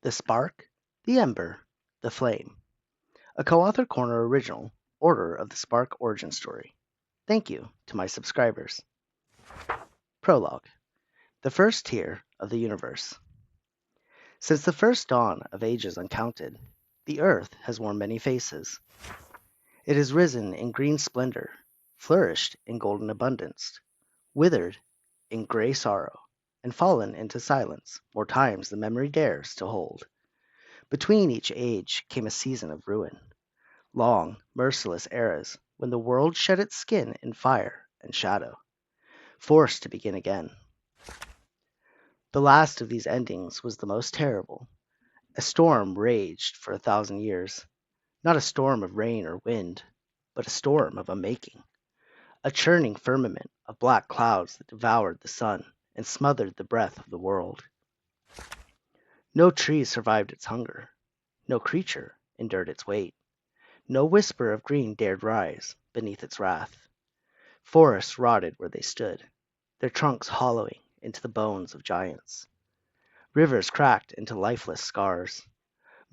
The Spark, the Ember, the Flame. A co-author corner original, Order of the Spark origin story. Thank you to my subscribers. Prologue. The first tier of the universe. Since the first dawn of ages uncounted, the earth has worn many faces. It has risen in green splendor, flourished in golden abundance, withered in gray sorrow, and fallen into silence more times than memory dares to hold. Between each age came a season of ruin, long, merciless eras when the world shed its skin in fire and shadow, forced to begin again. The last of these endings was the most terrible. A storm raged for 1,000 years, not a storm of rain or wind, but a storm of a making, a churning firmament of black clouds that devoured the sun and smothered the breath of the world. No tree survived its hunger, no creature endured its weight, no whisper of green dared rise beneath its wrath. Forests rotted where they stood, their trunks hollowing into the bones of giants. Rivers cracked into lifeless scars.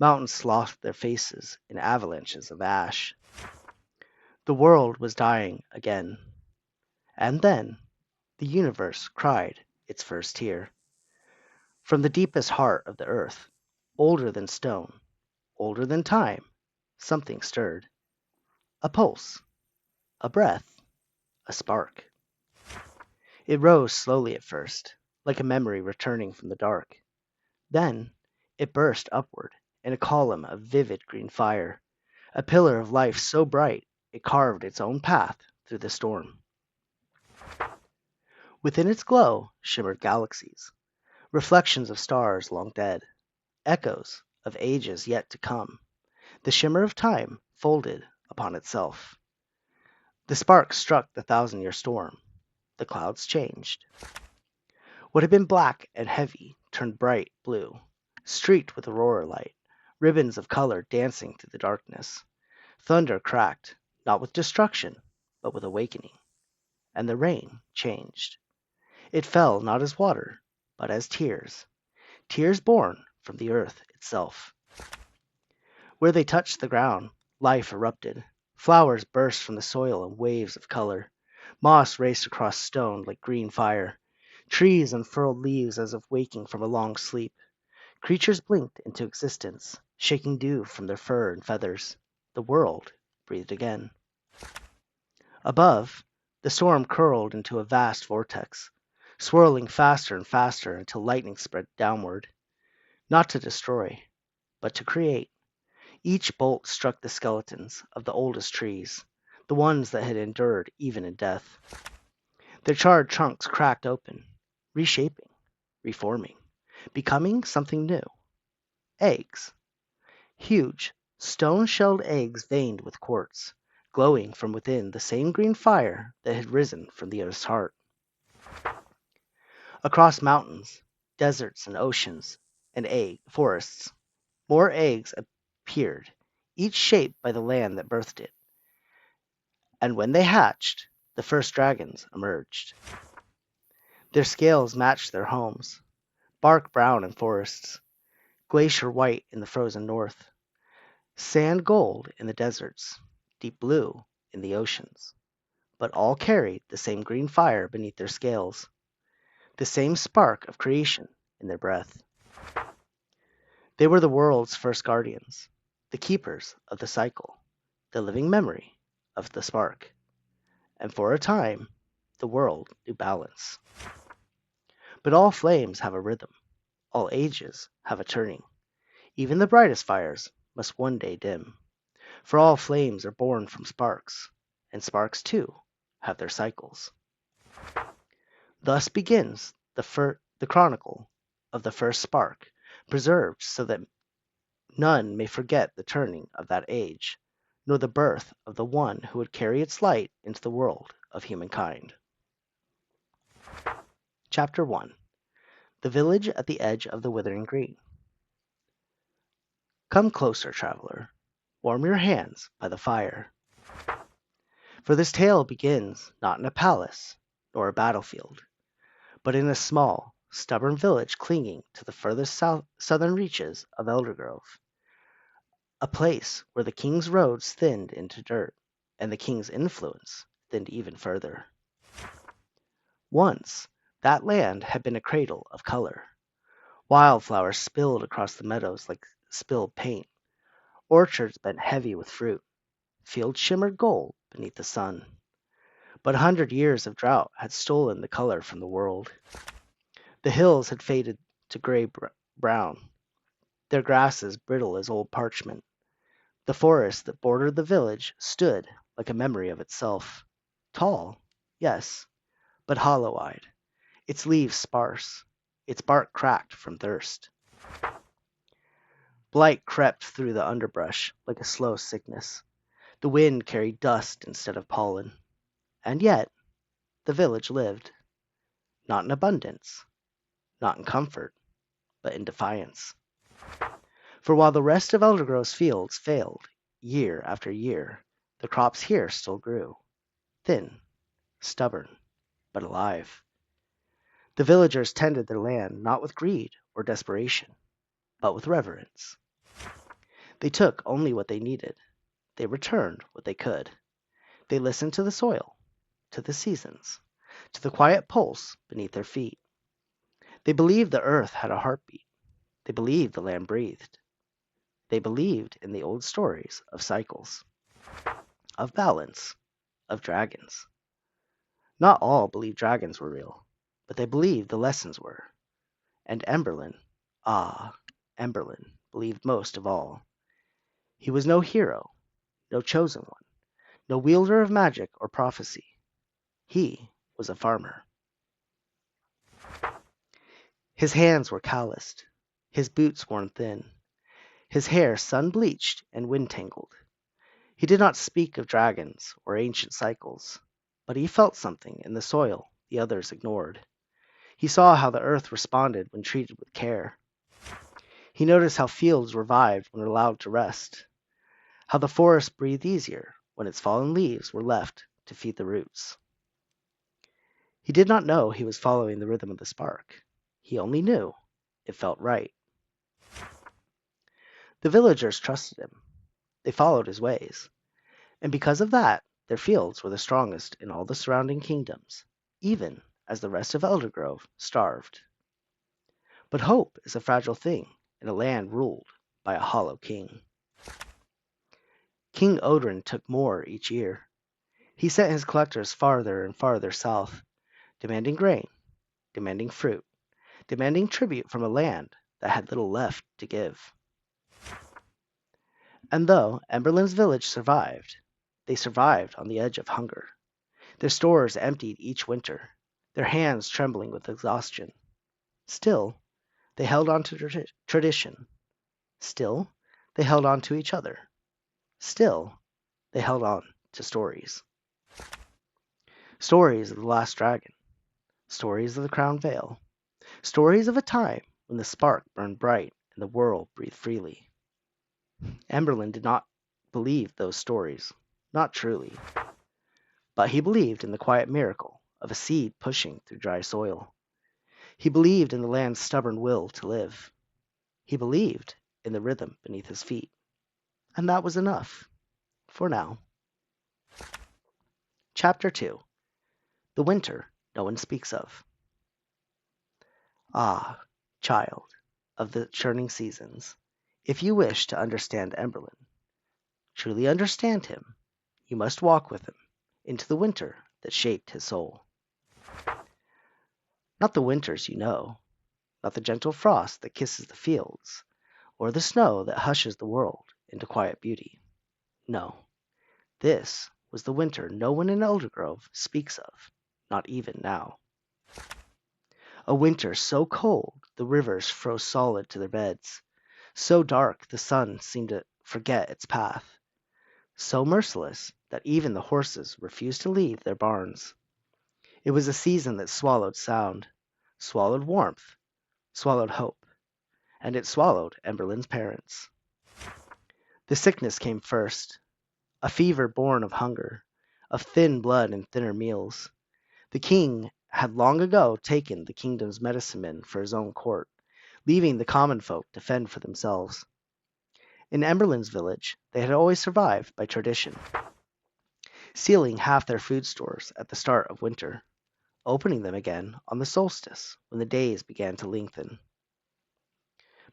Mountains slothed their faces in avalanches of ash. The world was dying again. And then the universe cried its first tear. From the deepest heart of the earth, older than stone, older than time, something stirred. A pulse, a breath, a spark. It rose slowly at first, like a memory returning from the dark. Then it burst upward in a column of vivid green fire, a pillar of life so bright it carved its own path through the storm. Within its glow shimmered galaxies, reflections of stars long dead, echoes of ages yet to come. The shimmer of time folded upon itself. The spark struck the 1,000-year storm. The clouds changed. What had been black and heavy turned bright blue, streaked with aurora light, ribbons of color dancing through the darkness. Thunder cracked, not with destruction, but with awakening. And the rain changed. It fell not as water, but as tears, tears born from the earth itself. Where they touched the ground, life erupted. Flowers burst from the soil in waves of color. Moss raced across stone like green fire. Trees unfurled leaves as if waking from a long sleep. Creatures blinked into existence, shaking dew from their fur and feathers. The world breathed again. Above, the storm curled into a vast vortex, swirling faster and faster until lightning spread downward. Not to destroy, but to create. Each bolt struck the skeletons of the oldest trees, the ones that had endured even in death. Their charred trunks cracked open, reshaping, reforming, becoming something new. Eggs. Huge, stone-shelled eggs veined with quartz, glowing from within the same green fire that had risen from the earth's heart. Across mountains, deserts, and oceans, and forests, more eggs appeared, each shaped by the land that birthed it. And when they hatched, the first dragons emerged. Their scales matched their homes, bark brown in forests, glacier white in the frozen north, sand gold in the deserts, deep blue in the oceans. But all carried the same green fire beneath their scales, the same spark of creation in their breath. They were the world's first guardians, the keepers of the cycle, the living memory of the spark. And for a time, the world knew balance. But all flames have a rhythm. All ages have a turning. Even the brightest fires must one day dim. For all flames are born from sparks, and sparks too have their cycles. Thus begins the chronicle of the first spark, preserved so that none may forget the turning of that age, nor the birth of the one who would carry its light into the world of humankind. Chapter 1. The Village at the Edge of the Withering Green. Come closer, traveler. Warm your hands by the fire. For this tale begins not in a palace, nor a battlefield, but in a small, stubborn village clinging to the furthest southern reaches of Eldergrove, a place where the king's roads thinned into dirt, and the king's influence thinned even further. Once, that land had been a cradle of color. Wildflowers spilled across the meadows like spilled paint. Orchards bent heavy with fruit. Fields shimmered gold beneath the sun. But 100 years of drought had stolen the color from the world. The hills had faded to gray-brown, their grasses brittle as old parchment. The forest that bordered the village stood like a memory of itself. Tall, yes, but hollow-eyed, its leaves sparse, its bark cracked from thirst. Blight crept through the underbrush like a slow sickness. The wind carried dust instead of pollen. And yet, the village lived. Not in abundance, not in comfort, but in defiance. For while the rest of Eldergrove's fields failed, year after year, the crops here still grew. Thin, stubborn, but alive. The villagers tended their land not with greed or desperation, but with reverence. They took only what they needed. They returned what they could. They listened to the soil, to the seasons, to the quiet pulse beneath their feet. They believed the earth had a heartbeat. They believed the land breathed. They believed in the old stories of cycles, of balance, of dragons. Not all believed dragons were real, but they believed the lessons were. And Emberlin, Emberlin, believed most of all. He was no hero, no chosen one, no wielder of magic or prophecy. He was a farmer. His hands were calloused, his boots worn thin, his hair sun-bleached and wind-tangled. He did not speak of dragons or ancient cycles, but he felt something in the soil the others ignored. He saw how the earth responded when treated with care. He noticed how fields revived when allowed to rest, how the forest breathed easier when its fallen leaves were left to feed the roots. He did not know he was following the rhythm of the spark. He only knew it felt right. The villagers trusted him. They followed his ways. And because of that, their fields were the strongest in all the surrounding kingdoms, even as the rest of Eldergrove starved. But hope is a fragile thing in a land ruled by a hollow king. King Odrin took more each year. He sent his collectors farther and farther south, demanding grain, demanding fruit, demanding tribute from a land that had little left to give. And though Emberlin's village survived, they survived on the edge of hunger. Their stores emptied each winter, their hands trembling with exhaustion. Still, they held on to tradition. Still, they held on to each other. Still, they held on to stories. Stories of the last dragon. Stories of the crown veil. Stories of a time when the spark burned bright and the world breathed freely. Emberlin did not believe those stories, not truly. But he believed in the quiet miracle of a seed pushing through dry soil. He believed in the land's stubborn will to live. He believed in the rhythm beneath his feet. And that was enough. For now. Chapter 2. The Winter No One Speaks of. Ah, child of the churning seasons, if you wish to understand Emberlin, truly understand him, you must walk with him into the winter that shaped his soul. Not the winters you know, not the gentle frost that kisses the fields, or the snow that hushes the world into quiet beauty. No, this was the winter no one in Eldergrove speaks of, not even now. A winter so cold the rivers froze solid to their beds, so dark the sun seemed to forget its path, so merciless that even the horses refused to leave their barns. It was a season that swallowed sound, swallowed warmth, swallowed hope, and it swallowed Emberlin's parents. The sickness came first, a fever born of hunger, of thin blood and thinner meals. The king had long ago taken the kingdom's medicine men for his own court, leaving the common folk to fend for themselves. In Emberlin's village, they had always survived by tradition, sealing half their food stores at the start of winter, opening them again on the solstice when the days began to lengthen.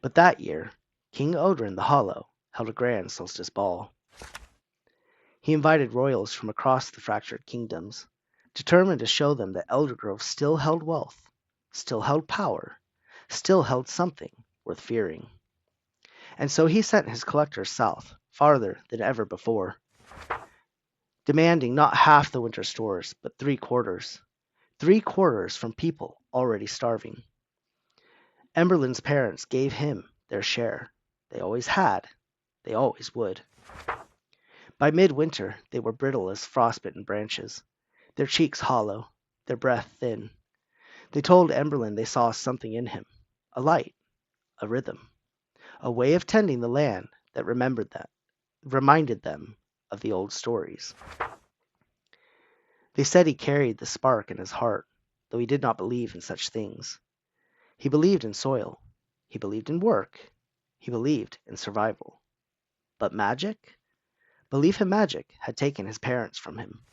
But that year, King Odrin the Hollow held a grand solstice ball. He invited royals from across the fractured kingdoms, determined to show them that Eldergrove still held wealth, still held power, still held something worth fearing. And so he sent his collectors south, farther than ever before, demanding not half the winter stores, but 3/4. 3/4 from people already starving. Emberlin's parents gave him their share. They always had. They always would. By midwinter, they were brittle as frostbitten branches, their cheeks hollow, their breath thin. They told Emberlin they saw something in him, a light, a rhythm, a way of tending the land that reminded them of the old stories. They said he carried the spark in his heart, though he did not believe in such things. He believed in soil. He believed in work. He believed in survival. But magic? Belief in magic had taken his parents from him.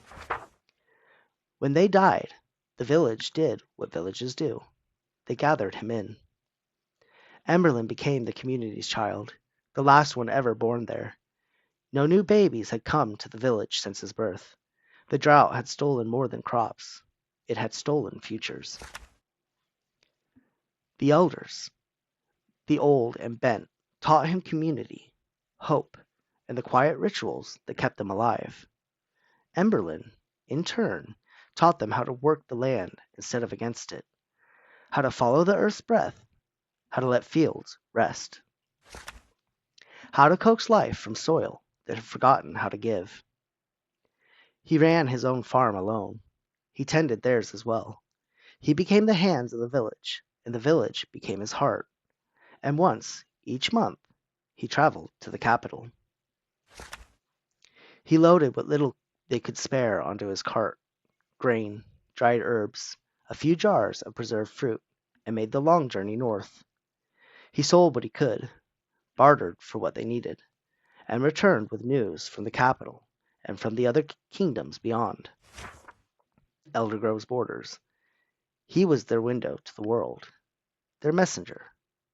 When they died, the village did what villages do. They gathered him in. Emberlin became the community's child, the last one ever born there. No new babies had come to the village since his birth. The drought had stolen more than crops. It had stolen futures. The elders, the old and bent, taught him community, hope, and the quiet rituals that kept them alive. Emberlin, in turn, taught them how to work the land instead of against it, how to follow the earth's breath, how to let fields rest, how to coax life from soil that had forgotten how to give. He ran his own farm alone. He tended theirs as well. He became the hands of the village, and the village became his heart. And once, each month, he traveled to the capital. He loaded what little they could spare onto his cart, grain, dried herbs, a few jars of preserved fruit, and made the long journey north. He sold what he could, bartered for what they needed, and returned with news from the capital and from the other kingdoms beyond Eldergrove's borders. He was their window to the world, their messenger,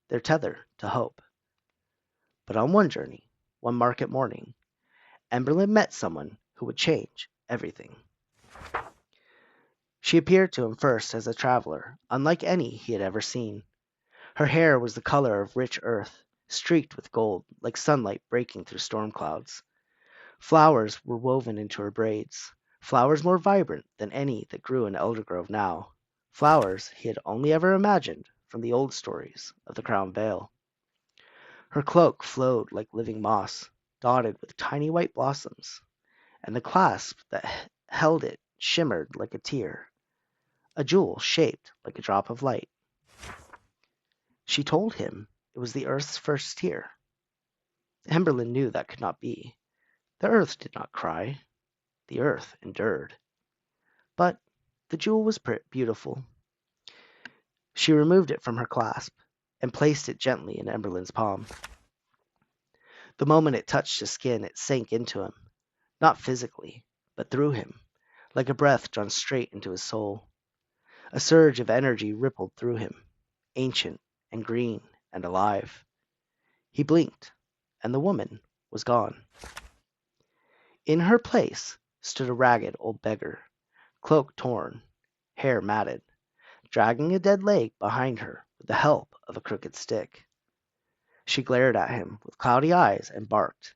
their tether to hope. But on one journey, one market morning, Emberlin met someone who would change everything. She appeared to him first as a traveler, unlike any he had ever seen. Her hair was the color of rich earth, streaked with gold, like sunlight breaking through storm clouds. Flowers were woven into her braids, flowers more vibrant than any that grew in Eldergrove now, flowers he had only ever imagined from the old stories of the Crown Vale. Her cloak flowed like living moss, dotted with tiny white blossoms, and the clasp that held it shimmered like a tear, a jewel shaped like a drop of light. She told him it was the earth's first tear. Emberlin knew that could not be. The earth did not cry. The earth endured. But the jewel was beautiful. She removed it from her clasp and placed it gently in Emberlin's palm. The moment it touched his skin, it sank into him, not physically, but through him, like a breath drawn straight into his soul. A surge of energy rippled through him, ancient and green and alive. He blinked, and the woman was gone. In her place stood a ragged old beggar, cloak torn, hair matted, dragging a dead leg behind her with the help of a crooked stick. She glared at him with cloudy eyes and barked,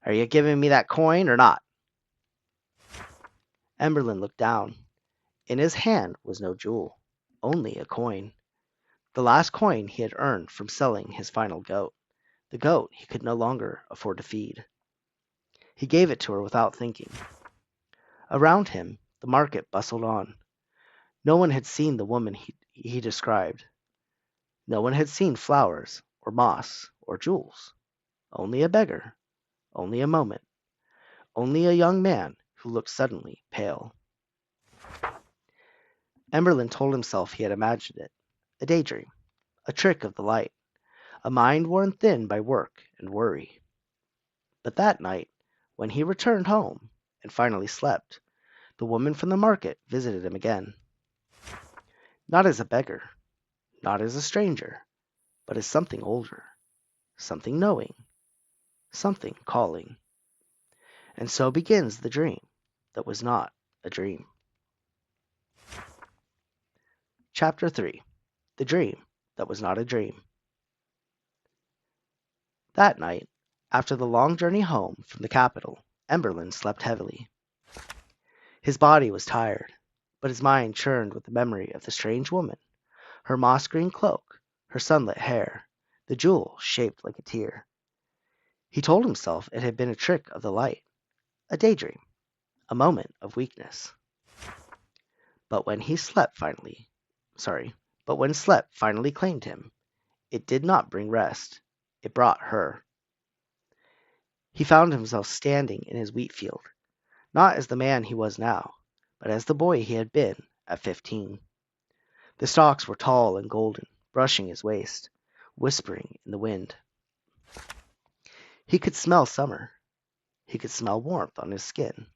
"Are you giving me that coin or not?" Emberlin looked down. In his hand was no jewel, only a coin. The last coin he had earned from selling his final goat, the goat he could no longer afford to feed. He gave it to her without thinking. Around him, the market bustled on. No one had seen the woman he described. No one had seen flowers, or moss, or jewels. Only a beggar, only a moment, only a young man who looked suddenly pale. Emberlin told himself he had imagined it, a daydream, a trick of the light, a mind worn thin by work and worry. But that night, when he returned home and finally slept, the woman from the market visited him again. Not as a beggar, not as a stranger, but as something older, something knowing, something calling. And so begins the dream that was not a dream. Chapter 3. The Dream That Was Not a Dream. That night, after the long journey home from the capital, Emberlin slept heavily. His body was tired, but his mind churned with the memory of the strange woman, her moss-green cloak, her sunlit hair, the jewel shaped like a tear. He told himself it had been a trick of the light, a daydream, a moment of weakness. But when sleep finally claimed him, it did not bring rest. It brought her. He found himself standing in his wheat field, not as the man he was now, but as the boy he had been at 15. The stalks were tall and golden, brushing his waist, whispering in the wind. He could smell summer. He could smell warmth on his skin.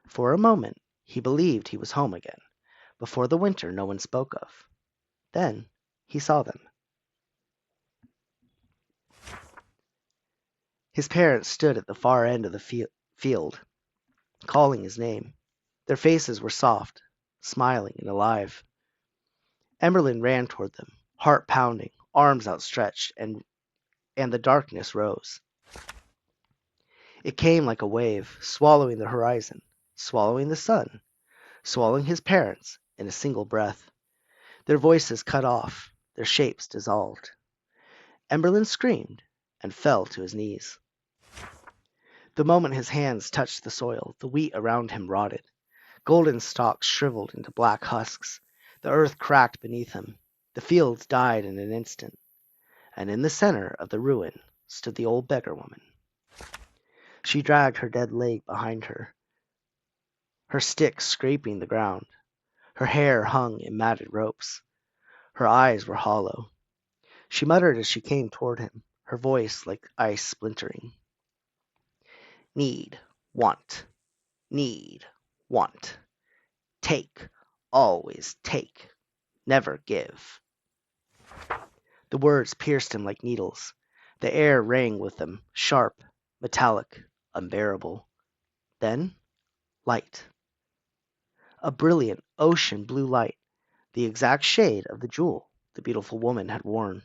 For a moment, he believed he was home again, before the winter no one spoke of. Then he saw them. His parents stood at the far end of the field, calling his name. Their faces were soft, smiling and alive. Emberlin ran toward them, heart pounding, arms outstretched, and the darkness rose. It came like a wave, swallowing the horizon, swallowing the sun, swallowing his parents in a single breath. Their voices cut off, their shapes dissolved. Emberlin screamed and fell to his knees. The moment his hands touched the soil, the wheat around him rotted. Golden stalks shriveled into black husks. The earth cracked beneath him. The fields died in an instant. And in the center of the ruin stood the old beggar woman. She dragged her dead leg behind her, her stick scraping the ground. Her hair hung in matted ropes. Her eyes were hollow. She muttered as she came toward him, her voice like ice splintering. Need, want, need, want. Take, always take, never give. The words pierced him like needles. The air rang with them, sharp, metallic, unbearable. Then, light. A brilliant ocean blue light, the exact shade of the jewel the beautiful woman had worn.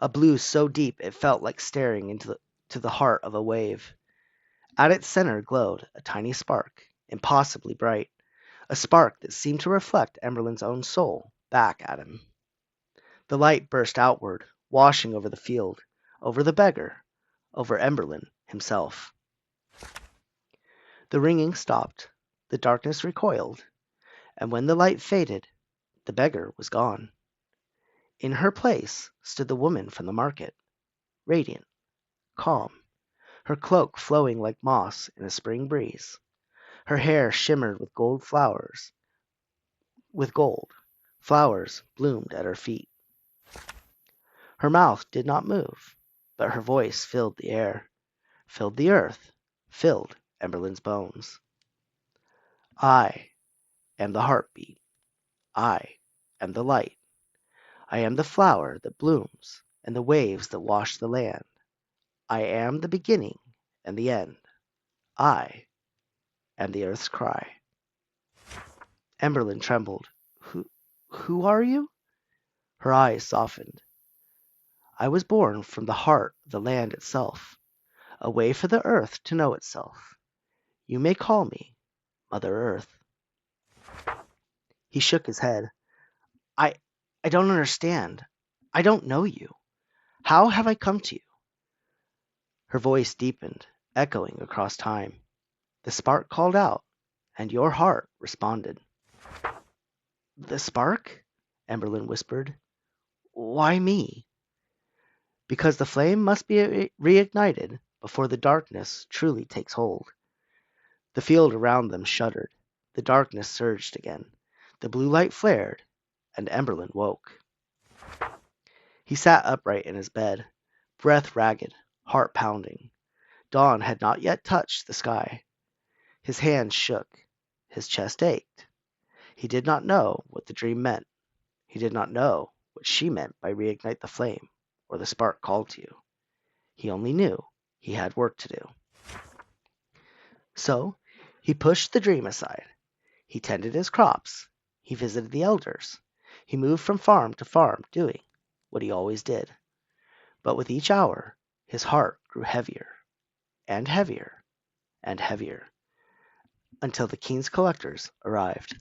A blue so deep it felt like staring into the heart of a wave. At its center glowed a tiny spark, impossibly bright, a spark that seemed to reflect Emberlin's own soul back at him. The light burst outward, washing over the field, over the beggar, over Emberlin himself. The ringing stopped, the darkness recoiled, and when the light faded, the beggar was gone. In her place stood the woman from the market, radiant, calm, her cloak flowing like moss in a spring breeze. Her hair shimmered with gold. Flowers bloomed at her feet. Her mouth did not move, but her voice filled the air, filled the earth, filled Emberlin's bones. I am the heartbeat. I am the light. I am the flower that blooms and the waves that wash the land. I am the beginning and the end. I am the earth's cry. Emberlin trembled. Who are you? Her eyes softened. I was born from the heart of the land itself, a way for the earth to know itself. You may call me Mother Earth. He shook his head. I don't understand. I don't know you. How have I come to you? Her voice deepened, echoing across time. The spark called out, and your heart responded. The spark? Emberlin whispered. Why me? Because the flame must be reignited before the darkness truly takes hold. The field around them shuddered. The darkness surged again. The blue light flared, and Emberlin woke. He sat upright in his bed, breath ragged, heart pounding. Dawn had not yet touched the sky. His hands shook. His chest ached. He did not know what the dream meant. He did not know what she meant by reignite the flame, or the spark called to you. He only knew he had work to do. So he pushed the dream aside. He tended his crops. He visited the elders. He moved from farm to farm, doing what he always did. But with each hour, his heart grew heavier and heavier and heavier until the king's collectors arrived.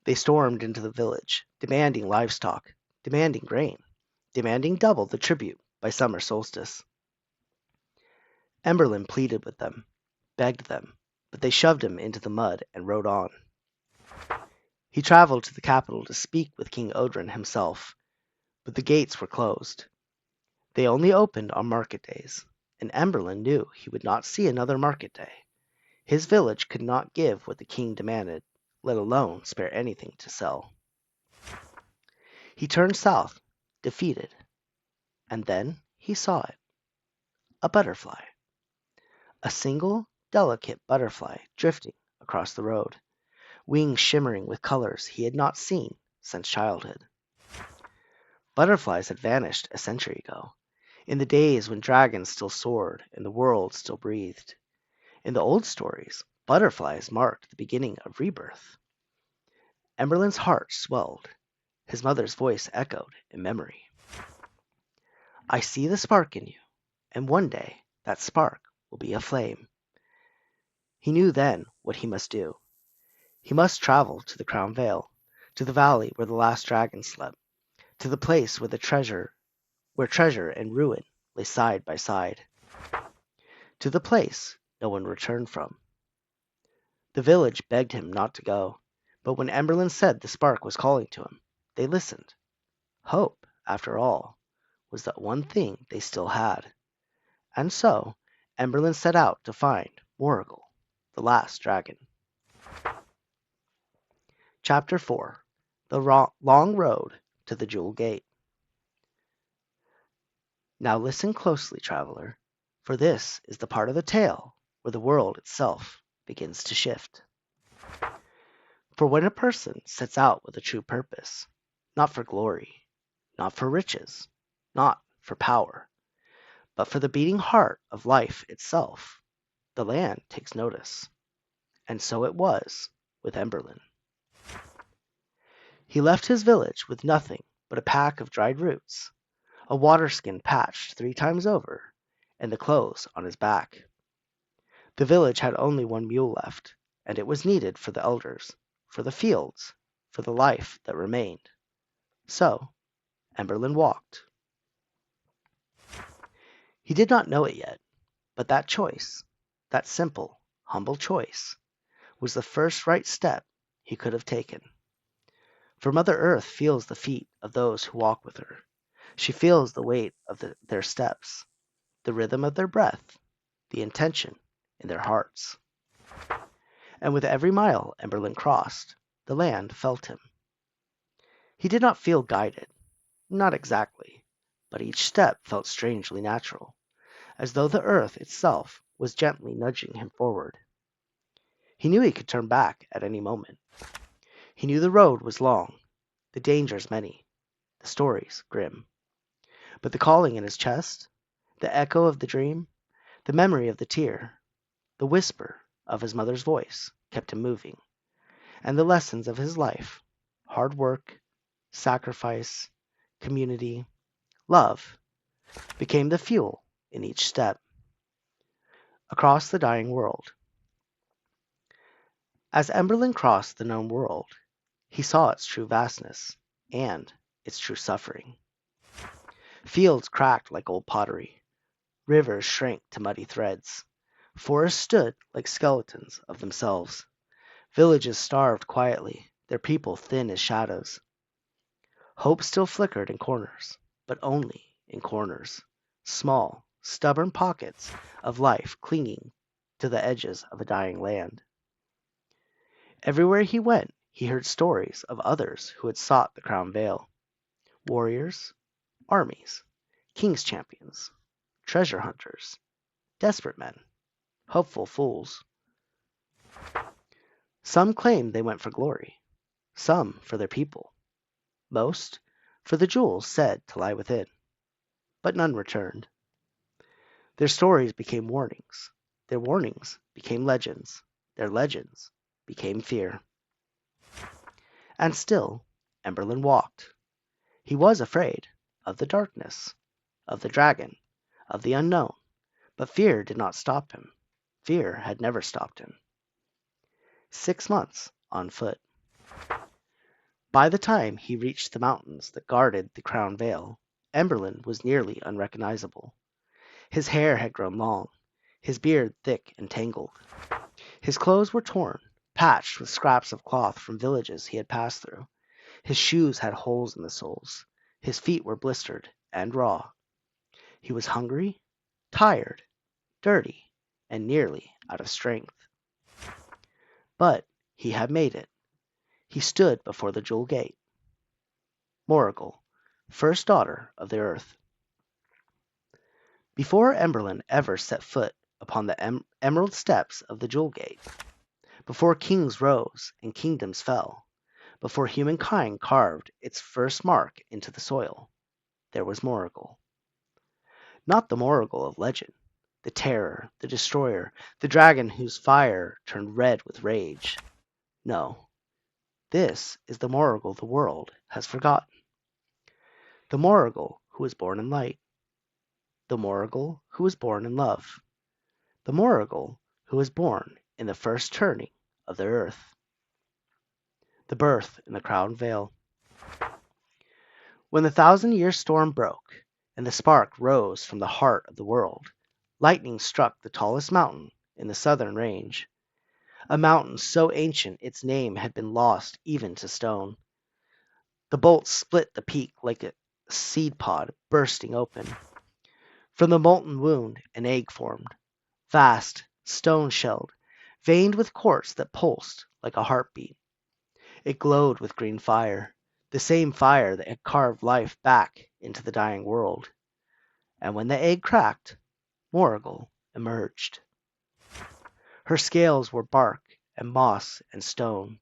They stormed into the village, demanding livestock, demanding grain, demanding double the tribute by summer solstice. Emberlin pleaded with them, begged them, but they shoved him into the mud and rode on. He traveled to the capital to speak with King Odrin himself, but the gates were closed. They only opened on market days, and Emberlin knew he would not see another market day. His village could not give what the king demanded, let alone spare anything to sell. He turned south, defeated, and then he saw it. A butterfly. A single, delicate butterfly drifting across the road, wings shimmering with colors he had not seen since childhood. Butterflies had vanished a century ago, in the days when dragons still soared and the world still breathed. In the old stories, butterflies marked the beginning of rebirth. Emberlin's heart swelled. His mother's voice echoed in memory. I see the spark in you, and one day that spark will be a flame. He knew then what he must do. He must travel to the Crown Vale, to the valley where the last dragon slept, to the place where treasure and ruin lay side by side, to the place no one returned from. The village begged him not to go, but when Emberlin said the spark was calling to him, they listened. Hope, after all, was that one thing they still had. And so Emberlin set out to find Morrigal, the last dragon. Chapter 4. The Long Road to the Jewel Gate. Now listen closely, traveler, for this is the part of the tale where the world itself begins to shift. For when a person sets out with a true purpose, not for glory, not for riches, not for power, but for the beating heart of life itself, the land takes notice. And so it was with Emberlin. He left his village with nothing but a pack of dried roots, a water skin patched 3 times over, and the clothes on his back. The village had only one mule left, and it was needed for the elders, for the fields, for the life that remained. So Emberlin walked. He did not know it yet, but that choice, that simple, humble choice, was the first right step he could have taken. For Mother Earth feels the feet of those who walk with her. She feels the weight of their steps, the rhythm of their breath, the intention in their hearts. And with every mile Emberlin crossed, the land felt him. He did not feel guided, not exactly, but each step felt strangely natural, as though the earth itself was gently nudging him forward. He knew he could turn back at any moment. He knew the road was long, the dangers many, the stories grim. But the calling in his chest, the echo of the dream, the memory of the tear, the whisper of his mother's voice kept him moving. And the lessons of his life, hard work, sacrifice, community, love, became the fuel in each step. Across the dying world. As Emberlin crossed the known world, he saw its true vastness and its true suffering. Fields cracked like old pottery. Rivers shrank to muddy threads. Forests stood like skeletons of themselves. Villages starved quietly, their people thin as shadows. Hope still flickered in corners, but only in corners. Small, stubborn pockets of life clinging to the edges of a dying land. Everywhere he went, he heard stories of others who had sought the crown veil. Warriors, armies, king's champions, treasure hunters, desperate men, hopeful fools. Some claimed they went for glory, some for their people, most for the jewels said to lie within. But none returned. Their stories became warnings. Their warnings became legends. Their legends became fear. And still, Emberlin walked. He was afraid of the darkness, of the dragon, of the unknown, but fear did not stop him. Fear had never stopped him. 6 months on foot. By the time he reached the mountains that guarded the crown veil, Emberlin was nearly unrecognizable. His hair had grown long, his beard thick and tangled. His clothes were torn, patched with scraps of cloth from villages he had passed through. His shoes had holes in the soles. His feet were blistered and raw. He was hungry, tired, dirty, and nearly out of strength. But he had made it. He stood before the jewel gate. Morrigal, first daughter of the earth. Before Emberlin ever set foot upon the emerald steps of the jewel gate, before kings rose and kingdoms fell, before humankind carved its first mark into the soil, there was Morrigal. Not the Morrigal of legend, the terror, the destroyer, the dragon whose fire turned red with rage. No, this is the Morrigal the world has forgotten. The Morrigal who was born in light. The Morrigal who was born in love. The Morrigal who was born in the first turning of the earth. The birth in the crown veil. When the 1,000-year storm broke, and the spark rose from the heart of the world, lightning struck the tallest mountain in the southern range, a mountain so ancient its name had been lost even to stone. The bolt split the peak like a seed pod bursting open. From the molten wound an egg formed, vast, stone-shelled, veined with quartz that pulsed like a heartbeat. It glowed with green fire, the same fire that had carved life back into the dying world. And when the egg cracked, Morrigal emerged. Her scales were bark and moss and stone,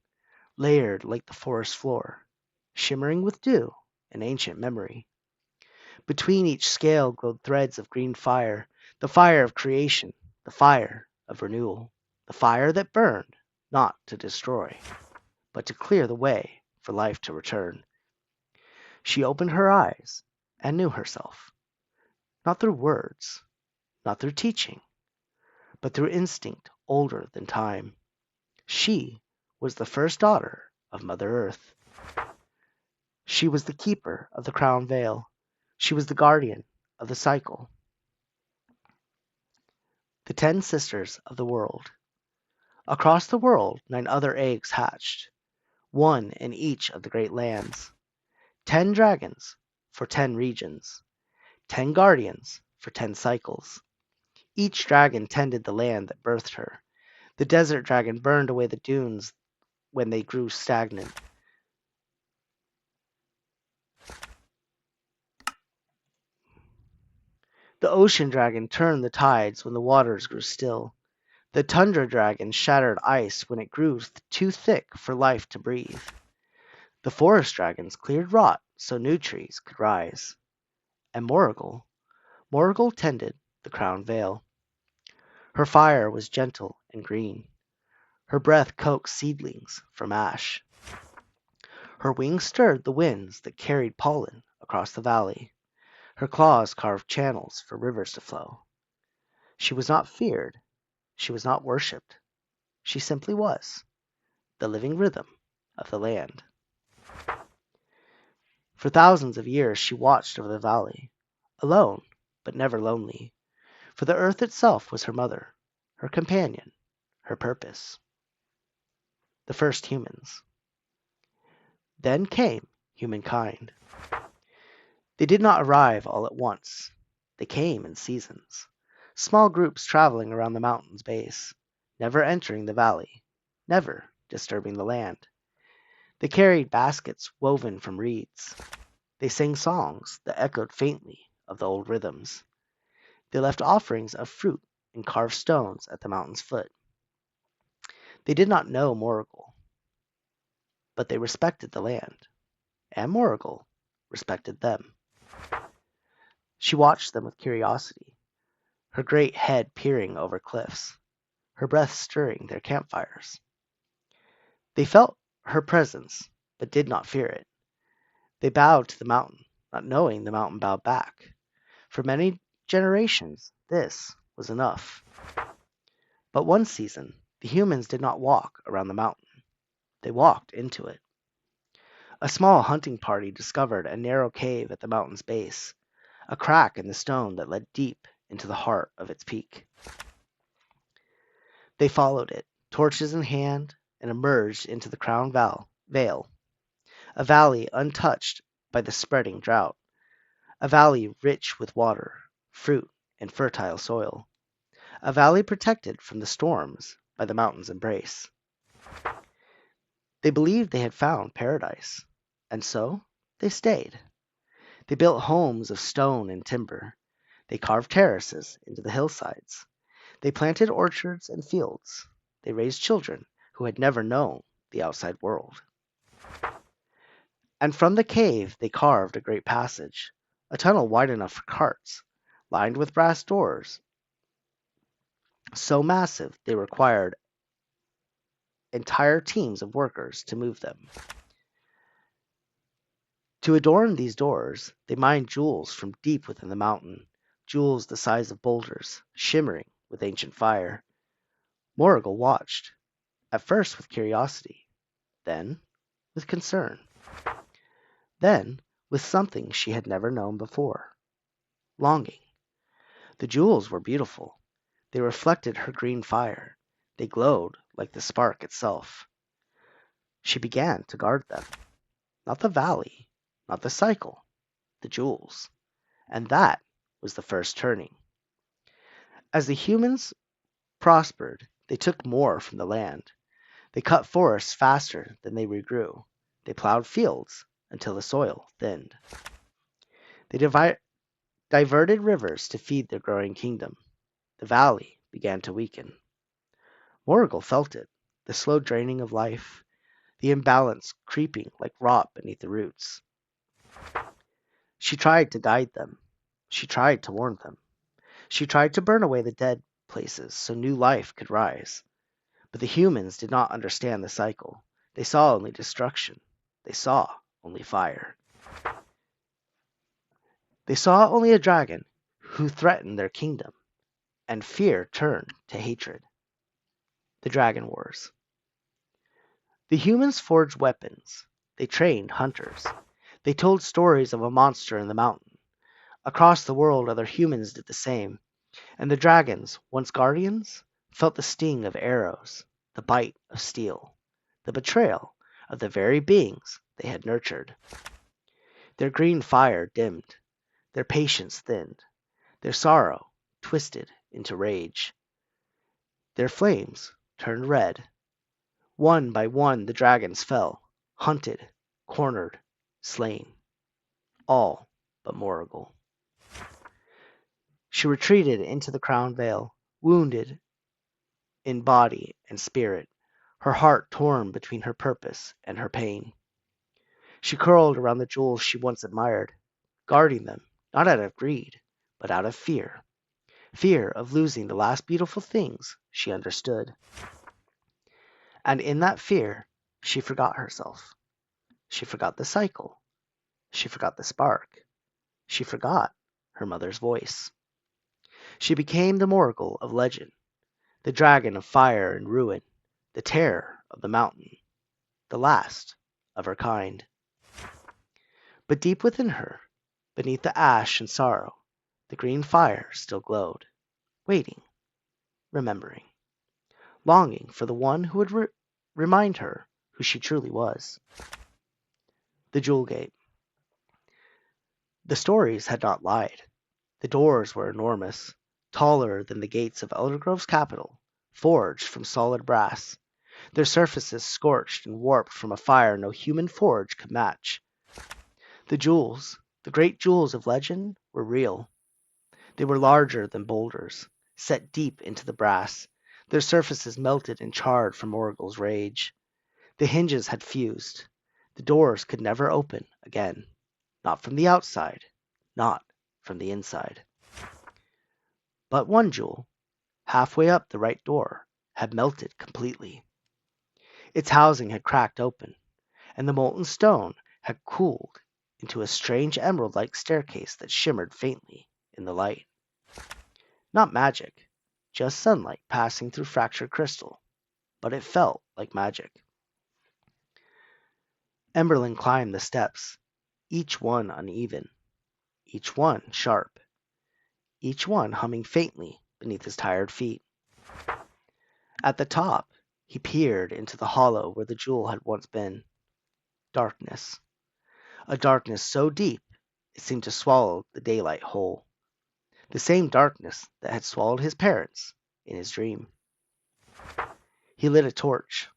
layered like the forest floor, shimmering with dew and ancient memory. Between each scale glowed threads of green fire, the fire of creation, the fire of renewal, the fire that burned, not to destroy, but to clear the way for life to return. She opened her eyes and knew herself, not through words, not through teaching, but through instinct older than time. She was the first daughter of Mother Earth. She was the keeper of the crown veil. She was the guardian of the cycle. The 10 sisters of the world. Across the world 9 other eggs hatched, one in each of the great lands. 10 dragons for 10 regions. 10 guardians for 10 cycles. Each dragon tended the land that birthed her. The desert dragon burned away the dunes when they grew stagnant. The ocean dragon turned the tides when the waters grew still. The tundra dragon shattered ice when it grew too thick for life to breathe. The forest dragons cleared rot so new trees could rise. And Morrigal tended the crown veil. Her fire was gentle and green. Her breath coaxed seedlings from ash. Her wings stirred the winds that carried pollen across the valley. Her claws carved channels for rivers to flow. She was not feared. She was not worshipped. She simply was, the living rhythm of the land. For thousands of years she watched over the valley, alone but never lonely, for the earth itself was her mother, her companion, her purpose. The first humans. Then came humankind. They did not arrive all at once. They came in seasons. Small groups traveling around the mountain's base, never entering the valley, never disturbing the land. They carried baskets woven from reeds. They sang songs that echoed faintly of the old rhythms. They left offerings of fruit and carved stones at the mountain's foot. They did not know Morgul, but they respected the land, and Morgul respected them. She watched them with curiosity, her great head peering over cliffs, her breath stirring their campfires. They felt her presence, but did not fear it. They bowed to the mountain, not knowing the mountain bowed back. For many generations, this was enough. But one season, the humans did not walk around the mountain. They walked into it. A small hunting party discovered a narrow cave at the mountain's base, a crack in the stone that led deep into the heart of its peak. They followed it, torches in hand, and emerged into the Crown Vale, a valley untouched by the spreading drought, a valley rich with water, fruit, and fertile soil, a valley protected from the storms by the mountain's embrace. They believed they had found paradise, and so they stayed. They built homes of stone and timber. They carved terraces into the hillsides. They planted orchards and fields. They raised children who had never known the outside world. And from the cave they carved a great passage, a tunnel wide enough for carts, lined with brass doors, so massive they required entire teams of workers to move them. To adorn these doors, they mined jewels from deep within the mountain, jewels the size of boulders, shimmering with ancient fire. Morrigal watched, at first with curiosity, then with concern, then with something she had never known before, longing. The jewels were beautiful. They reflected her green fire. They glowed like the spark itself. She began to guard them. Not the valley, not the cycle, the jewels. And that was the first turning. As the humans prospered, they took more from the land. They cut forests faster than they regrew. They plowed fields until the soil thinned. They diverted rivers to feed their growing kingdom. The valley began to weaken. Morrigal felt it, the slow draining of life, the imbalance creeping like rot beneath the roots. She tried to guide them. She tried to warn them. She tried to burn away the dead places so new life could rise. But the humans did not understand the cycle. They saw only destruction. They saw only fire. They saw only a dragon who threatened their kingdom, and fear turned to hatred. The Dragon Wars. The humans forged weapons. They trained hunters. They told stories of a monster in the mountain. Across the world, other humans did the same, and the dragons, once guardians, felt the sting of arrows, the bite of steel, the betrayal of the very beings they had nurtured. Their green fire dimmed, their patience thinned, their sorrow twisted into rage. Their flames turned red. One by one the dragons fell, hunted, cornered, slain. All but Morrigal. She retreated into the Crown Vale, wounded in body and spirit, her heart torn between her purpose and her pain. She curled around the jewels she once admired, guarding them, not out of greed, but out of fear. Fear of losing the last beautiful things she understood. And in that fear, she forgot herself. She forgot the cycle. She forgot the spark. She forgot her mother's voice. She became the Morrigal of legend, the dragon of fire and ruin, the terror of the mountain, the last of her kind. But deep within her, beneath the ash and sorrow, the green fire still glowed, waiting, remembering, longing for the one who would remind her who she truly was. The Jewel Gate. The stories had not lied. The doors were enormous. taller than the gates of Eldergrove's capital, forged from solid brass, their surfaces scorched and warped from a fire no human forge could match. The jewels, the great jewels of legend, were real. They were larger than boulders, set deep into the brass, their surfaces melted and charred from Oracle's rage. The hinges had fused. The doors could never open again. Not from the outside, not from the inside. But one jewel, halfway up the right door, had melted completely. Its housing had cracked open, and the molten stone had cooled into a strange emerald-like staircase that shimmered faintly in the light. Not magic, just sunlight passing through fractured crystal, but it felt like magic. Emberlin climbed the steps, each one uneven, each one sharp, each one humming faintly beneath his tired feet. At the top, he peered into the hollow where the jewel had once been. Darkness. A darkness so deep it seemed to swallow the daylight whole. The same darkness that had swallowed his parents in his dream. He lit a torch.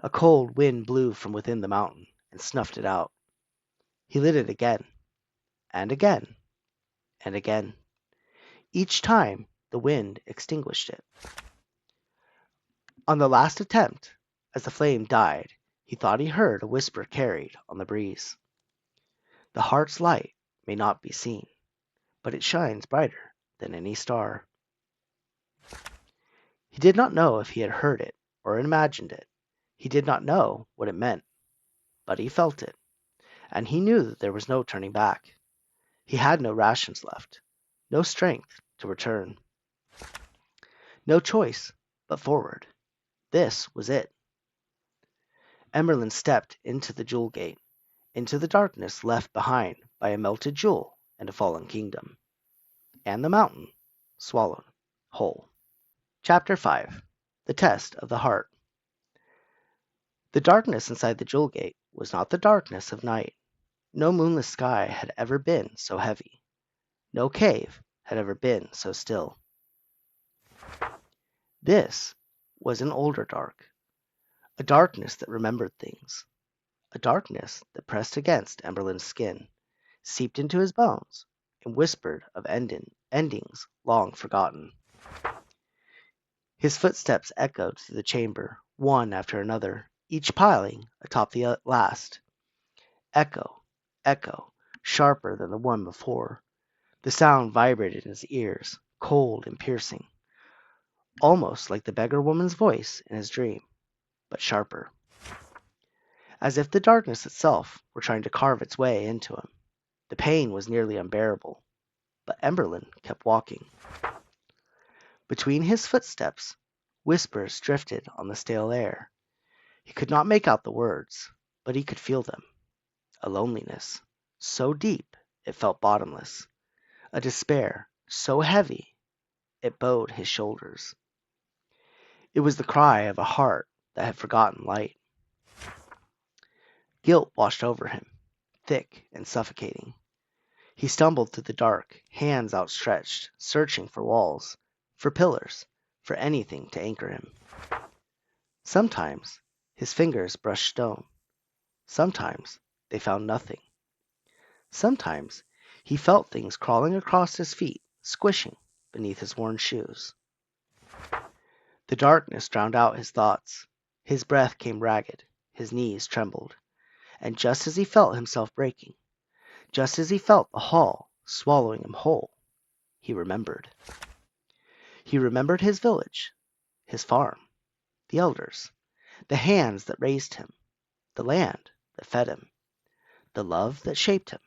A cold wind blew from within the mountain and snuffed it out. He lit it again, and again, and again. Each time, the wind extinguished it. On the last attempt, as the flame died, he thought he heard a whisper carried on the breeze. The heart's light may not be seen, but it shines brighter than any star. He did not know if he had heard it or imagined it. He did not know what it meant, but he felt it, and he knew that there was no turning back. He had no rations left, no strength to return. No choice but forward. This was it. Emberlin stepped into the jewel gate, into the darkness left behind by a melted jewel and a fallen kingdom. And the mountain swallowed whole. Chapter 5. The Test of the Heart. The darkness inside the jewel gate was not the darkness of night. No moonless sky had ever been so heavy. No cave had ever been so still. This was an older dark, a darkness that remembered things, a darkness that pressed against Emberlin's skin, seeped into his bones, and whispered of endings long forgotten. His footsteps echoed through the chamber, one after another, each piling atop the last. Echo, echo, sharper than the one before. The sound vibrated in his ears, cold and piercing, almost like the beggar woman's voice in his dream, but sharper. As if the darkness itself were trying to carve its way into him. The pain was nearly unbearable, but Emberlin kept walking. Between his footsteps, whispers drifted on the stale air. He could not make out the words, but he could feel them. A loneliness, so deep it felt bottomless. A despair, so heavy it bowed his shoulders. It was the cry of a heart that had forgotten light. Guilt washed over him, thick and suffocating. He stumbled through the dark, hands outstretched, searching for walls, for pillars, for anything to anchor him. Sometimes his fingers brushed stone. Sometimes they found nothing. Sometimes he felt things crawling across his feet, squishing beneath his worn shoes. The darkness drowned out his thoughts. His breath came ragged, his knees trembled. And just as he felt himself breaking, just as he felt the hall swallowing him whole, he remembered. He remembered his village, his farm, the elders, the hands that raised him, the land that fed him, the love that shaped him.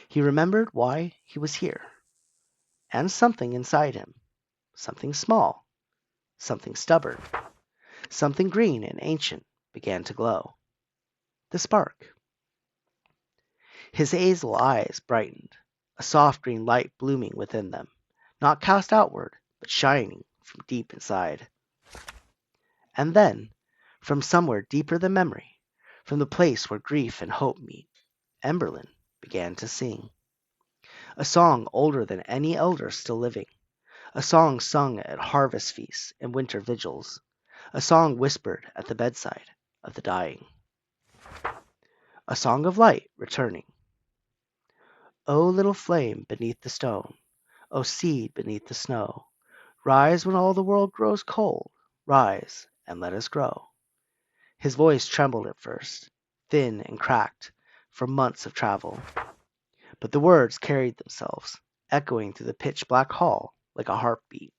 He remembered why he was here. And something inside him, something small, something stubborn, something green and ancient began to glow. The spark. His hazel eyes brightened, a soft green light blooming within them, not cast outward, but shining from deep inside. And then, from somewhere deeper than memory, from the place where grief and hope meet, Emberlin began to sing. A song older than any elder still living, a song sung at harvest feasts and winter vigils, a song whispered at the bedside of the dying, a song of light returning. O little flame beneath the stone, O seed beneath the snow, rise when all the world grows cold, rise and let us grow. His voice trembled at first, thin and cracked, from months of travel, but the words carried themselves, echoing through the pitch-black hall like a heartbeat.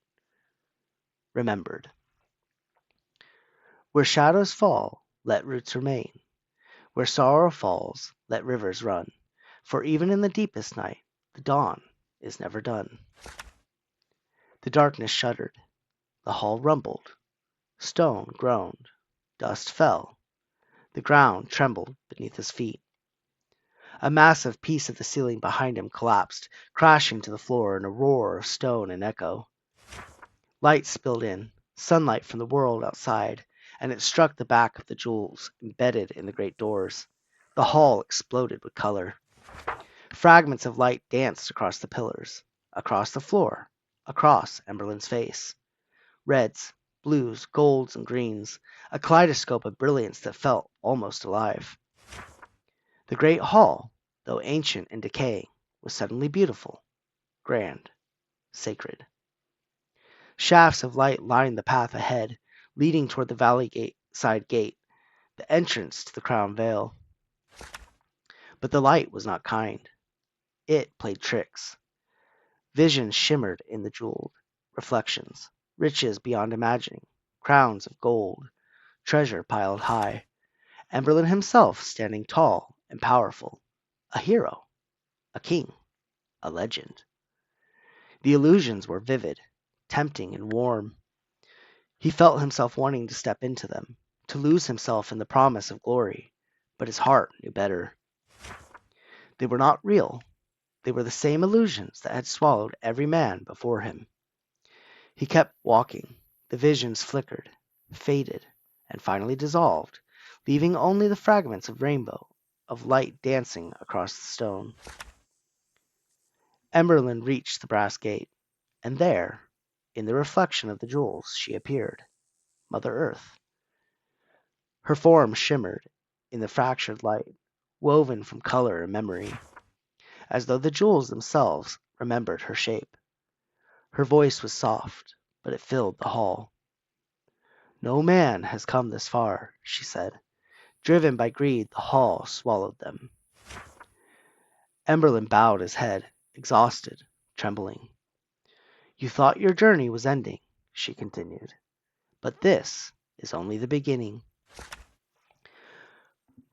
Remembered. Where shadows fall, let roots remain. Where sorrow falls, let rivers run. For even in the deepest night, the dawn is never done. The darkness shuddered. The hall rumbled. Stone groaned. Dust fell. The ground trembled beneath his feet. A massive piece of the ceiling behind him collapsed, crashing to the floor in a roar of stone and echo. Light spilled in, sunlight from the world outside, and it struck the back of the jewels embedded in the great doors. The hall exploded with color. Fragments of light danced across the pillars, across the floor, across Emberlin's face. Reds, blues, golds, and greens, a kaleidoscope of brilliance that felt almost alive. The great hall, though ancient and decaying, was suddenly beautiful, grand, sacred. Shafts of light lined the path ahead, leading toward the side gate, the entrance to the crown veil. But the light was not kind. It played tricks. Visions shimmered in the jeweled reflections, riches beyond imagining, crowns of gold, treasure piled high, Emberlin himself standing tall and powerful, a hero, a king, a legend. The illusions were vivid, tempting, and warm. He felt himself wanting to step into them, to lose himself in the promise of glory, but his heart knew better. They were not real. They were the same illusions that had swallowed every man before him. He kept walking. The visions flickered, faded, and finally dissolved, leaving only the fragments of rainbow, of light dancing across the stone. Emberlin reached the brass gate, and there, in the reflection of the jewels, she appeared, Mother Earth. Her form shimmered in the fractured light, woven from color and memory, as though the jewels themselves remembered her shape. Her voice was soft, but it filled the hall. No man has come this far, she said. Driven by greed, the hall swallowed them. Emberlin bowed his head, exhausted, trembling. You thought your journey was ending, she continued, but this is only the beginning.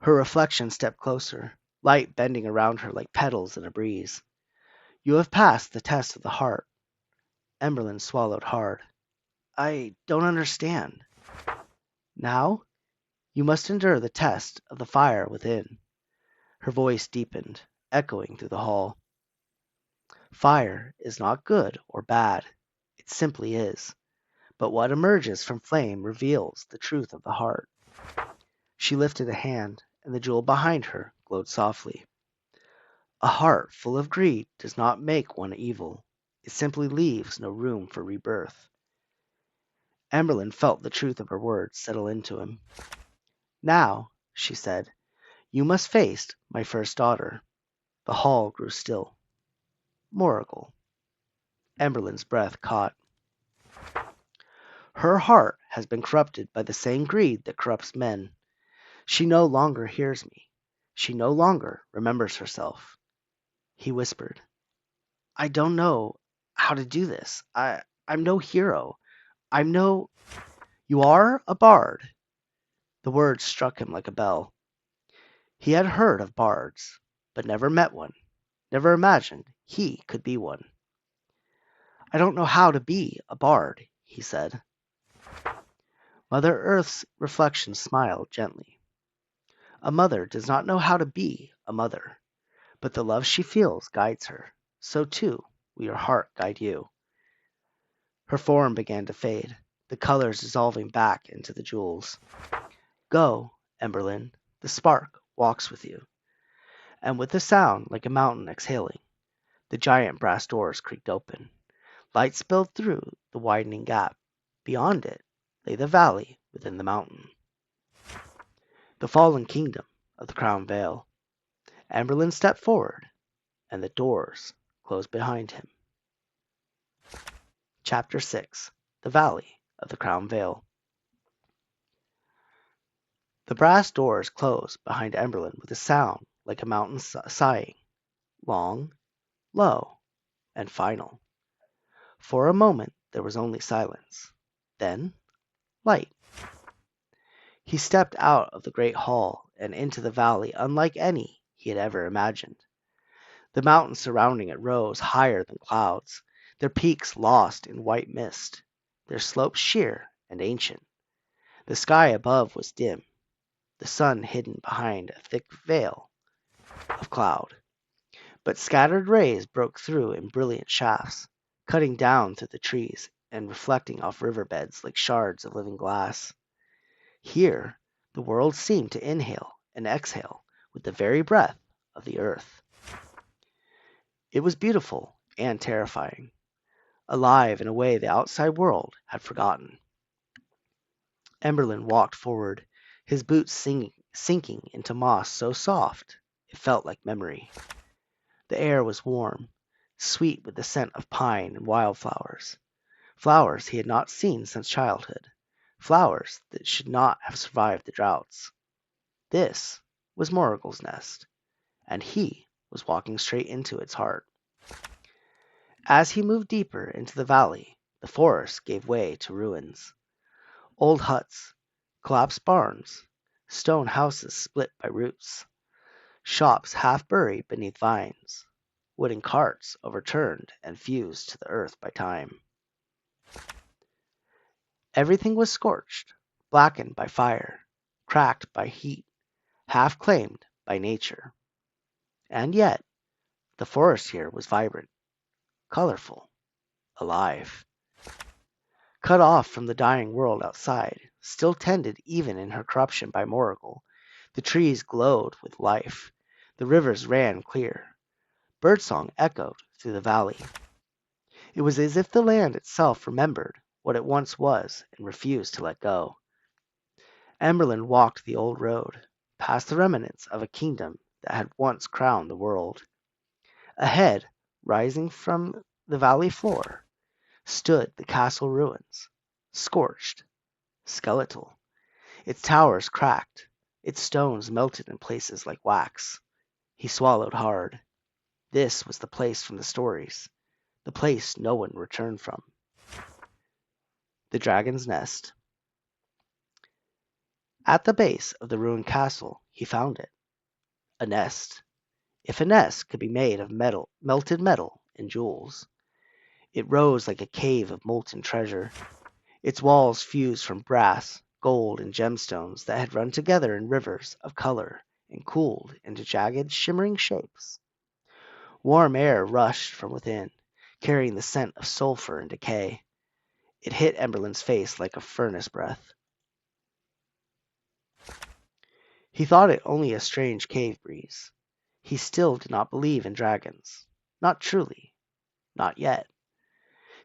Her reflection stepped closer, light bending around her like petals in a breeze. You have passed the test of the heart. Emberlin swallowed hard. I don't understand. Now, you must endure the test of the fire within. Her voice deepened, echoing through the hall. Fire is not good or bad. It simply is. But what emerges from flame reveals the truth of the heart. She lifted a hand, and the jewel behind her glowed softly. A heart full of greed does not make one evil. It simply leaves no room for rebirth. Emberlin felt the truth of her words settle into him. Now, she said, you must face my first daughter. The hall grew still. Moragle. Emberlin's breath caught. Her heart has been corrupted by the same greed that corrupts men. She no longer hears me. She no longer remembers herself. He whispered, I don't know how to do this. I'm no hero. I'm no... You are a bard. The words struck him like a bell. He had heard of bards, but never met one, never imagined he could be one. I don't know how to be a bard, he said. Mother Earth's reflection smiled gently. A mother does not know how to be a mother, but the love she feels guides her. So too will your heart guide you. Her form began to fade, the colors dissolving back into the jewels. Go, Emberlin, the spark walks with you. And with a sound like a mountain exhaling, the giant brass doors creaked open. Light spilled through the widening gap. Beyond it lay the valley within the mountain. The fallen kingdom of the Crown Vale. Emberlin stepped forward, and the doors closed behind him. Chapter 6. The Valley of the Crown Vale. The brass doors closed behind Emberlin with a sound like a mountain sighing, long, low, and final. For a moment there was only silence. Then light. He stepped out of the great hall and into the valley unlike any he had ever imagined. The mountains surrounding it rose higher than clouds, their peaks lost in white mist, their slopes sheer and ancient. The sky above was dim, the sun hidden behind a thick veil of cloud. But scattered rays broke through in brilliant shafts, cutting down through the trees and reflecting off riverbeds like shards of living glass. Here, the world seemed to inhale and exhale with the very breath of the earth. It was beautiful and terrifying, alive in a way the outside world had forgotten. Emberlin walked forward, his boots sinking into moss so soft it felt like memory. The air was warm, sweet with the scent of pine and wildflowers, flowers he had not seen since childhood, flowers that should not have survived the droughts. This was Morrigal's nest, and he was walking straight into its heart. As he moved deeper into the valley, the forest gave way to ruins. Old huts, collapsed barns, stone houses split by roots, shops half buried beneath vines, wooden carts overturned and fused to the earth by time. Everything was scorched, blackened by fire, cracked by heat, half claimed by nature. And yet, the forest here was vibrant, colorful, alive. Cut off from the dying world outside, still tended even in her corruption by Morrigal, the trees glowed with life, the rivers ran clear. Birdsong echoed through the valley. It was as if the land itself remembered what it once was and refused to let go. Emberlin walked the old road, past the remnants of a kingdom that had once crowned the world. Ahead, rising from the valley floor, stood the castle ruins, scorched, skeletal. Its towers cracked, its stones melted in places like wax. He swallowed hard. This was the place from the stories, the place no one returned from. The Dragon's Nest. At the base of the ruined castle, he found it. A nest. If a nest could be made of metal, melted metal and jewels. It rose like a cave of molten treasure, its walls fused from brass, gold, and gemstones that had run together in rivers of color and cooled into jagged, shimmering shapes. Warm air rushed from within, carrying the scent of sulfur and decay. It hit Emberlin's face like a furnace breath. He thought it only a strange cave breeze. He still did not believe in dragons. Not truly. Not yet.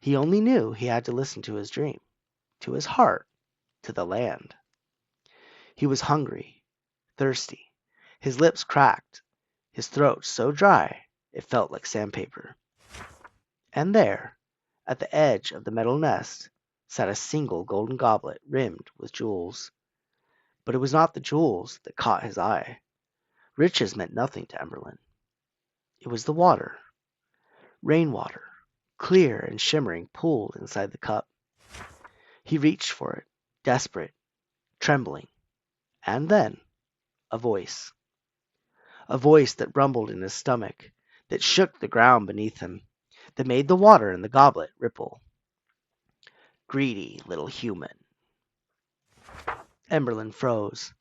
He only knew he had to listen to his dream, to his heart, to the land. He was hungry, thirsty, his lips cracked, his throat so dry it felt like sandpaper. And there, at the edge of the metal nest, sat a single golden goblet rimmed with jewels. But it was not the jewels that caught his eye. Riches meant nothing to Emberlin. It was the water. Rainwater, clear and shimmering, pooled inside the cup. He reached for it, desperate, trembling. And then, a voice. A voice that rumbled in his stomach, that shook the ground beneath him, that made the water in the goblet ripple. Greedy little human. Emberlin froze.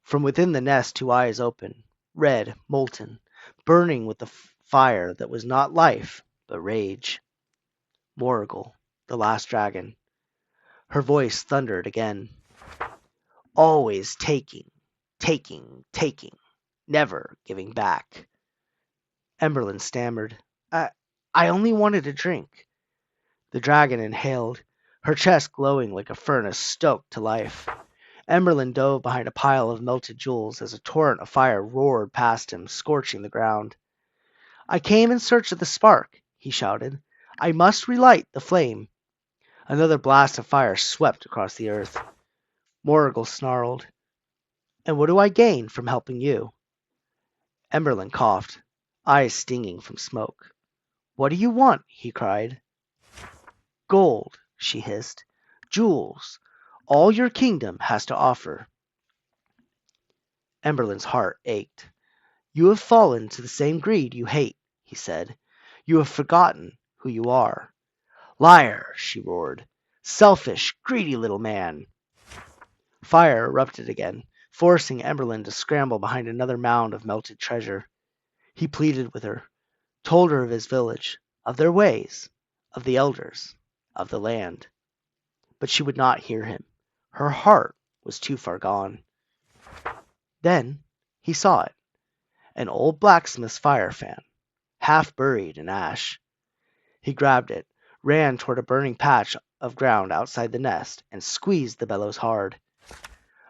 From within the nest, two eyes open, red, molten, burning with the fire that was not life, but rage. Morrigal, the last dragon. Her voice thundered again. Always taking, taking, taking, never giving back. Emberlin stammered. I only wanted a drink. The dragon inhaled, her chest glowing like a furnace stoked to life. Emberlin dove behind a pile of melted jewels as a torrent of fire roared past him, scorching the ground. I came in search of the spark, he shouted. I must relight the flame. Another blast of fire swept across the earth. Morrigal snarled. And what do I gain from helping you? Emberlin coughed, eyes stinging from smoke. What do you want? He cried. Gold, she hissed. Jewels. All your kingdom has to offer. Emberlin's heart ached. You have fallen to the same greed you hate, he said. You have forgotten who you are. Liar, she roared. Selfish, greedy little man. Fire erupted again, forcing Emberlin to scramble behind another mound of melted treasure. He pleaded with her, told her of his village, of their ways, of the elders, of the land. But she would not hear him. Her heart was too far gone. Then he saw it, an old blacksmith's fire fan, half buried in ash. He grabbed it, ran toward a burning patch of ground outside the nest, and squeezed the bellows hard.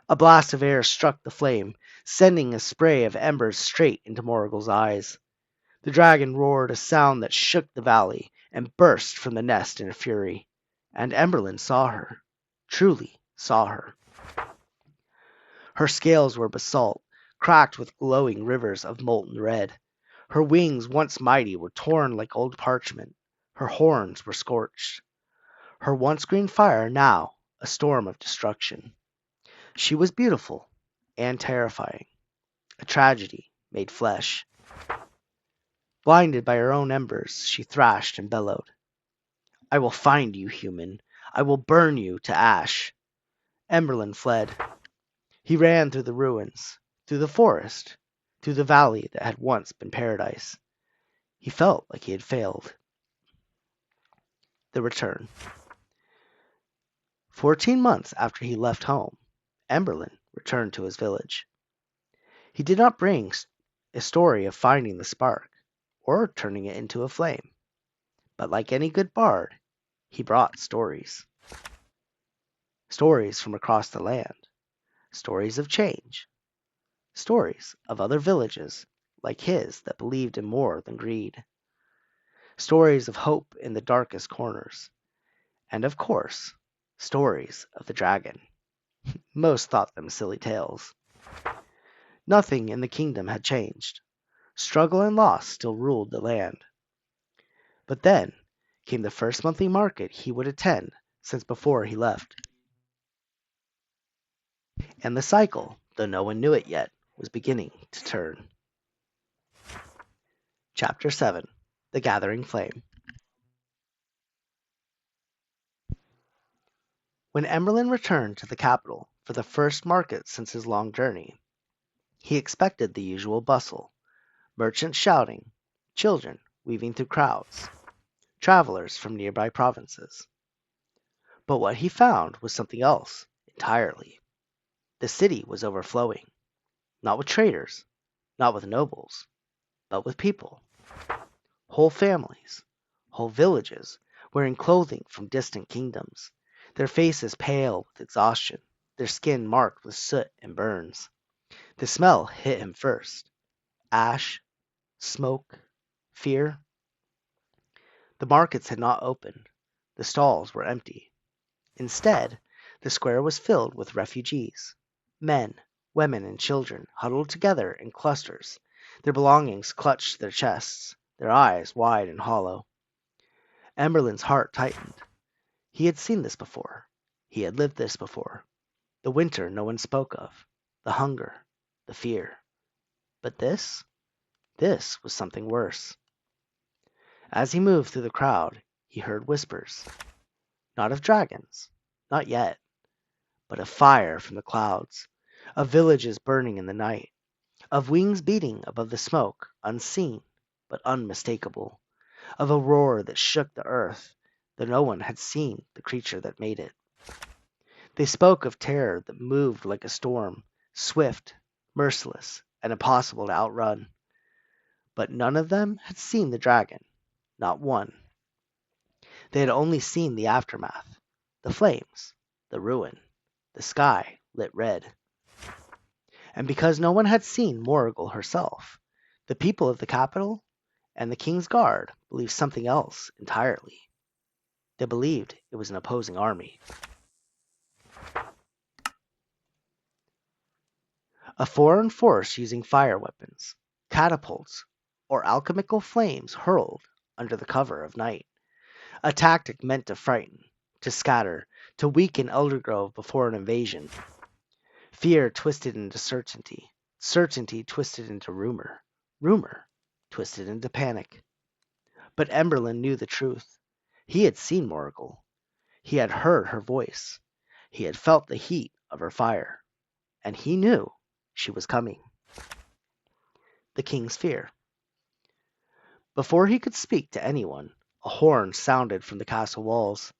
A blast of air struck the flame, sending a spray of embers straight into Morrigal's eyes. The dragon roared a sound that shook the valley and burst from the nest in a fury. And Emberlin saw her, truly saw her. Her scales were basalt, cracked with glowing rivers of molten red. Her wings, once mighty, were torn like old parchment. Her horns were scorched. Her once green fire now a storm of destruction. She was beautiful and terrifying, a tragedy made flesh. Blinded by her own embers, she thrashed and bellowed. I will find you, human. I will burn you to ash. Emberlin fled. He ran through the ruins, through the forest, through the valley that had once been paradise. He felt like he had failed. The return. 14 months after he left home, Emberlin returned to his village. He did not bring a story of finding the spark or turning it into a flame, but like any good bard, he brought stories. Stories from across the land, stories of change, stories of other villages like his that believed in more than greed, stories of hope in the darkest corners, and of course, stories of the dragon. Most thought them silly tales. Nothing in the kingdom had changed. Struggle and loss still ruled the land. But then came the first monthly market he would attend since before he left. And the cycle, though no one knew it yet, was beginning to turn. Chapter 7. The Gathering Flame. When Emberlin returned to the capital for the first market since his long journey, he expected the usual bustle, merchants shouting, children weaving through crowds, travelers from nearby provinces. But what he found was something else entirely. The city was overflowing, not with traders, not with nobles, but with people. Whole families, whole villages, wearing clothing from distant kingdoms, their faces pale with exhaustion, their skin marked with soot and burns. The smell hit him first. Ash, smoke, fear. The markets had not opened. The stalls were empty. Instead, the square was filled with refugees. Men, women, and children huddled together in clusters, their belongings clutched to their chests, their eyes wide and hollow. Emberlin's heart tightened. He had seen this before. He had lived this before. The winter no one spoke of, the hunger, the fear. But this was something worse. As he moved through the crowd, he heard whispers. Not of dragons, not yet, but of fire from the clouds, of villages burning in the night, of wings beating above the smoke, unseen but unmistakable, of a roar that shook the earth, though no one had seen the creature that made it. They spoke of terror that moved like a storm, swift, merciless, and impossible to outrun. But none of them had seen the dragon, not one. They had only seen the aftermath, the flames, the ruin, the sky lit red. And because no one had seen Morrigal herself, the people of the capital and the king's guard believed something else entirely. They believed it was an opposing army. A foreign force using fire weapons, catapults, or alchemical flames hurled under the cover of night. A tactic meant to frighten, to scatter, to weaken Eldergrove before an invasion. Fear twisted into certainty, certainty twisted into rumor, rumor twisted into panic. But Emberlin knew the truth. He had seen Morrigal. He had heard her voice. He had felt the heat of her fire. And he knew she was coming. The king's fear. Before he could speak to anyone, a horn sounded from the castle walls.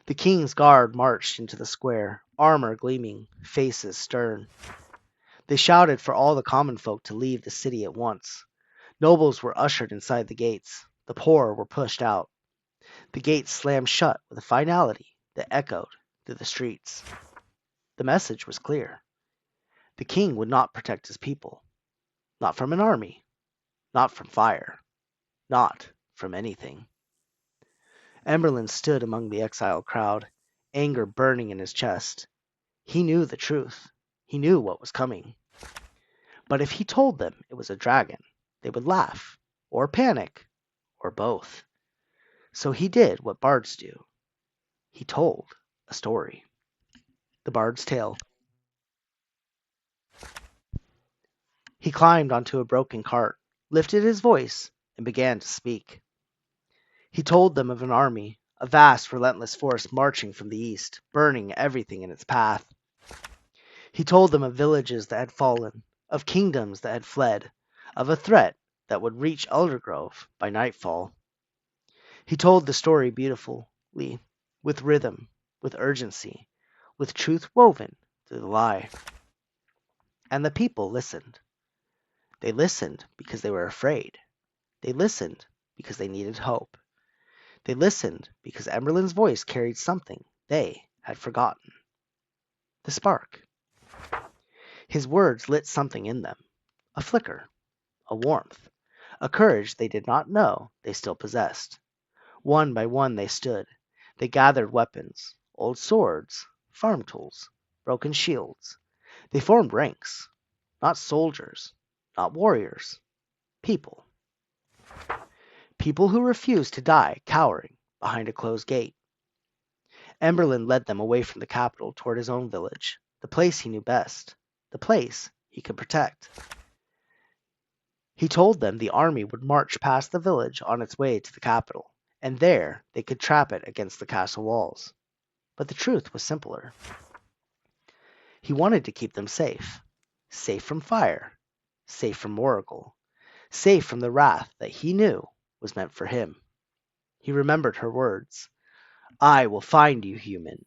The king's guard marched into the square, armor gleaming, faces stern. They shouted for all the common folk to leave the city at once. Nobles were ushered inside the gates. The poor were pushed out. The gates slammed shut with a finality that echoed through the streets. The message was clear. The king would not protect his people. Not from an army. Not from fire. Not from anything. Emberlin stood among the exiled crowd, anger burning in his chest. He knew the truth. He knew what was coming. But if he told them it was a dragon, they would laugh, or panic, or both. So he did what bards do. He told a story. The Bard's Tale. He climbed onto a broken cart, lifted his voice, and began to speak. He told them of an army, a vast, relentless force marching from the east, burning everything in its path. He told them of villages that had fallen, of kingdoms that had fled, of a threat that would reach Eldergrove by nightfall. He told the story beautifully, with rhythm, with urgency, with truth woven through the lie. And the people listened. They listened because they were afraid. They listened because they needed hope. They listened because Emberlin's voice carried something they had forgotten. The spark. His words lit something in them. A flicker. A warmth. A courage they did not know they still possessed. One by one they stood. They gathered weapons, old swords, farm tools, broken shields. They formed ranks. Not soldiers, not warriors. People. People who refused to die cowering behind a closed gate. Emberlin led them away from the capital toward his own village, the place he knew best, the place he could protect. He told them the army would march past the village on its way to the capital, and there they could trap it against the castle walls. But the truth was simpler. He wanted to keep them safe, safe from fire, safe from Morrigal, safe from the wrath that he knew was meant for him. He remembered her words, "I will find you, human,"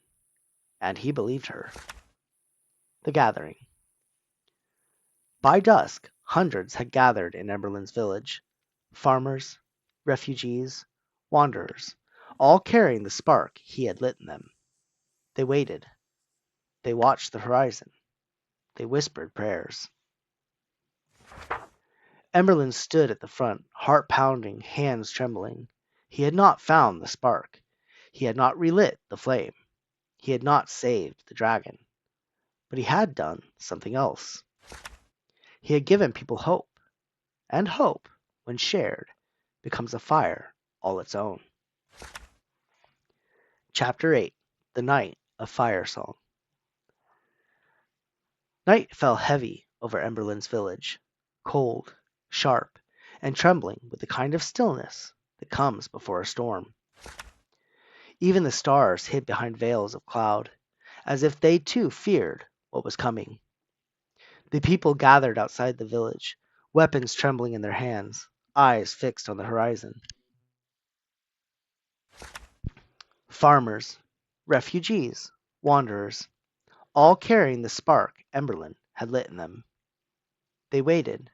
and he believed her. The gathering. By dusk, hundreds had gathered in Emberlin's village. Farmers, refugees, wanderers, all carrying the spark he had lit in them. They waited. They watched the horizon. They whispered prayers. Emberlin stood at the front, heart pounding, hands trembling. He had not found the spark. He had not relit the flame. He had not saved the dragon. But he had done something else. He had given people hope. And hope, when shared, becomes a fire all its own. Chapter 8. The Night of Fire Song. Night fell heavy over Emberlin's village, cold, sharp, and trembling with the kind of stillness that comes before a storm. Even the stars hid behind veils of cloud, as if they too feared what was coming. The people gathered outside the village, weapons trembling in their hands, eyes fixed on the horizon. Farmers, refugees, wanderers, all carrying the spark Emberlin had lit in them. They waited.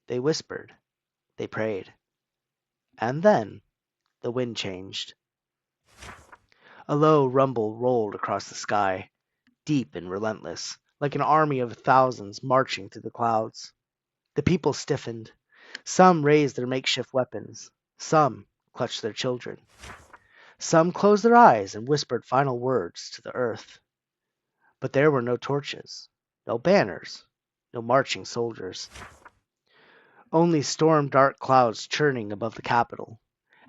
They whispered. They prayed. And then the wind changed. A low rumble rolled across the sky, deep and relentless, like an army of thousands marching through the clouds. The people stiffened. Some raised their makeshift weapons. Some clutched their children. Some closed their eyes and whispered final words to the earth. But there were no torches, no banners, no marching soldiers. Only storm-dark clouds churning above the capital,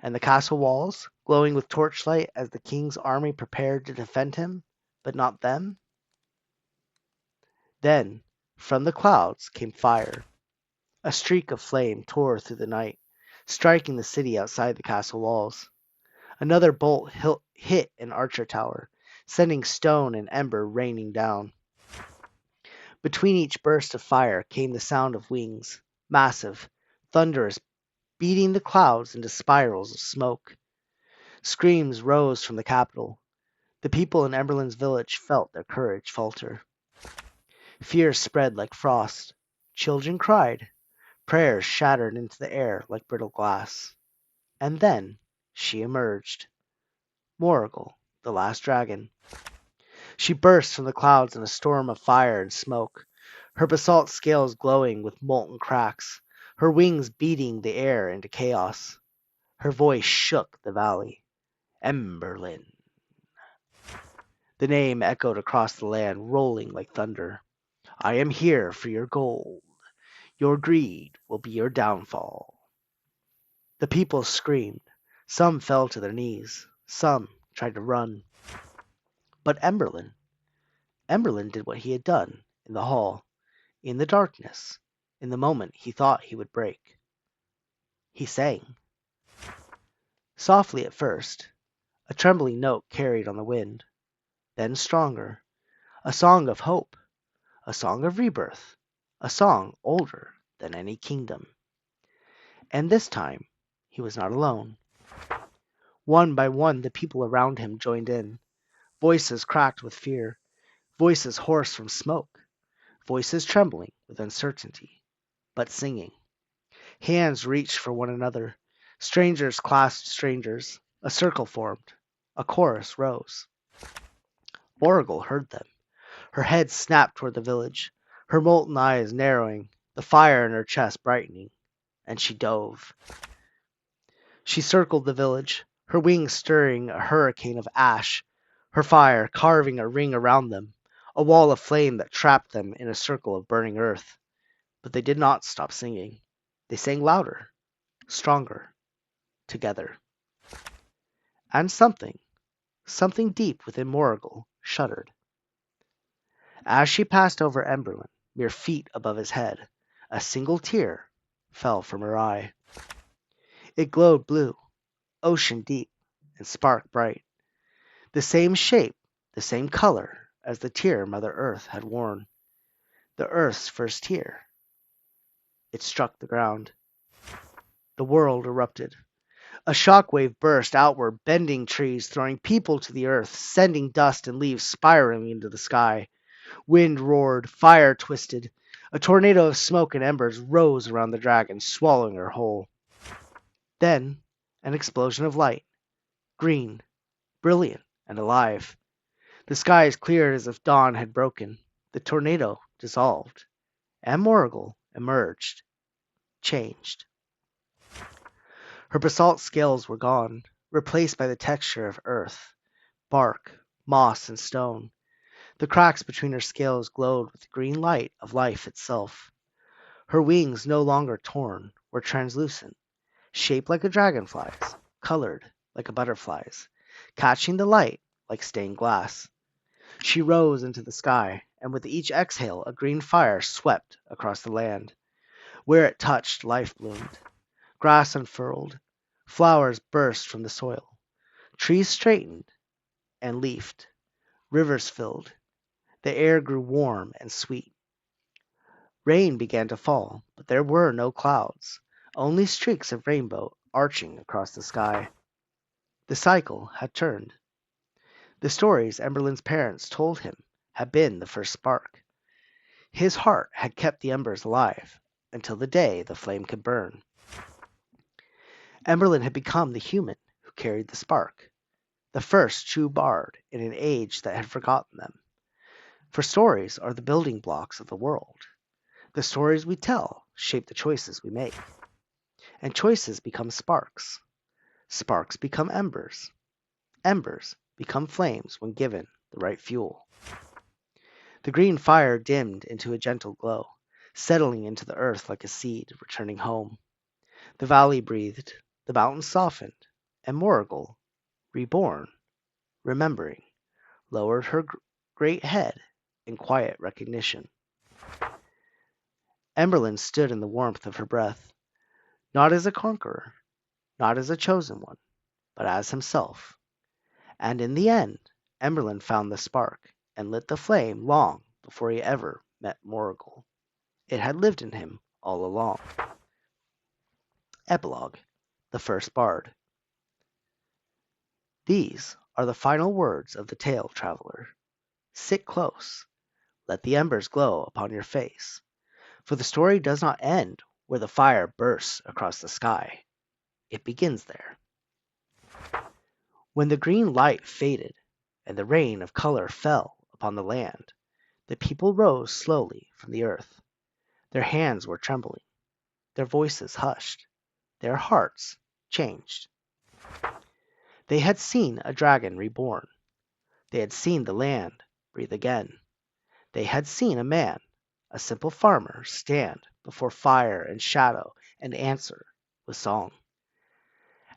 and the castle walls glowing with torchlight as the king's army prepared to defend him, but not them. Then, from the clouds came fire. A streak of flame tore through the night, striking the city outside the castle walls. Another bolt hit an archer tower, sending stone and ember raining down. Between each burst of fire came the sound of wings, massive, thunderous, beating the clouds into spirals of smoke. Screams rose from the capital. The people in Emberlin's village felt their courage falter. Fear spread like frost. Children cried. Prayers shattered into the air like brittle glass. And then she emerged. Morrigal, the last dragon. She burst from the clouds in a storm of fire and smoke, her basalt scales glowing with molten cracks, her wings beating the air into chaos. Her voice shook the valley. Emberlin. The name echoed across the land, rolling like thunder. I am here for your gold. Your greed will be your downfall. The people screamed. Some fell to their knees. Some tried to run. But Emberlin did what he had done in the hall, in the darkness, in the moment he thought he would break. He sang. Softly at first, a trembling note carried on the wind, then stronger, a song of hope, a song of rebirth, a song older than any kingdom. And this time, he was not alone. One by one, the people around him joined in, voices cracked with fear, voices hoarse from smoke, voices trembling with uncertainty, but singing. Hands reached for one another. Strangers clasped strangers. A circle formed. A chorus rose. Morrigal heard them. Her head snapped toward the village, her molten eyes narrowing, the fire in her chest brightening, and she dove. She circled the village, her wings stirring a hurricane of ash, her fire carving a ring around them, a wall of flame that trapped them in a circle of burning earth. But they did not stop singing. They sang louder, stronger, together. And something deep within Morrigal, shuddered. As she passed over Emberlin, mere feet above his head, a single tear fell from her eye. It glowed blue, ocean deep, and spark bright. The same shape, the same color as the tear Mother Earth had worn. The Earth's first tear. It struck the ground. The world erupted. A shockwave burst outward, bending trees, throwing people to the earth, sending dust and leaves spiraling into the sky. Wind roared, fire twisted. A tornado of smoke and embers rose around the dragon, swallowing her whole. Then, an explosion of light. Green, brilliant, and alive. The skies cleared as if dawn had broken. The tornado dissolved. And Morrigal emerged, changed. Her basalt scales were gone, replaced by the texture of earth, bark, moss, and stone. The cracks between her scales glowed with the green light of life itself. Her wings, no longer torn, were translucent, shaped like a dragonfly's, colored like a butterfly's, catching the light like stained glass. She rose into the sky, and with each exhale a green fire swept across the land. Where it touched, life bloomed. Grass unfurled, flowers burst from the soil, trees straightened and leafed, rivers filled, the air grew warm and sweet. Rain began to fall, but there were no clouds, only streaks of rainbow arching across the sky. The cycle had turned. The stories Emberlin's parents told him had been the first spark. His heart had kept the embers alive until the day the flame could burn. Emberlin had become the human who carried the spark, the first true bard in an age that had forgotten them. For stories are the building blocks of the world. The stories we tell shape the choices we make. And choices become sparks. Sparks become embers. Embers become flames when given the right fuel. The green fire dimmed into a gentle glow, settling into the earth like a seed returning home. The valley breathed, the mountains softened, and Morrigal, reborn, remembering, lowered her great head in quiet recognition. Emberlin stood in the warmth of her breath, not as a conqueror, not as a chosen one, but as himself. And in the end, Emberlin found the spark and lit the flame long before he ever met Morrigal. It had lived in him all along. Epilogue: The First Bard. These are the final words of the tale, traveler. Sit close. Let the embers glow upon your face. For the story does not end where the fire bursts across the sky. It begins there. When the green light faded and the rain of color fell upon the land, the people rose slowly from the earth. Their hands were trembling, their voices hushed, their hearts changed. They had seen a dragon reborn. They had seen the land breathe again. They had seen a man, a simple farmer, stand before fire and shadow and answer with song.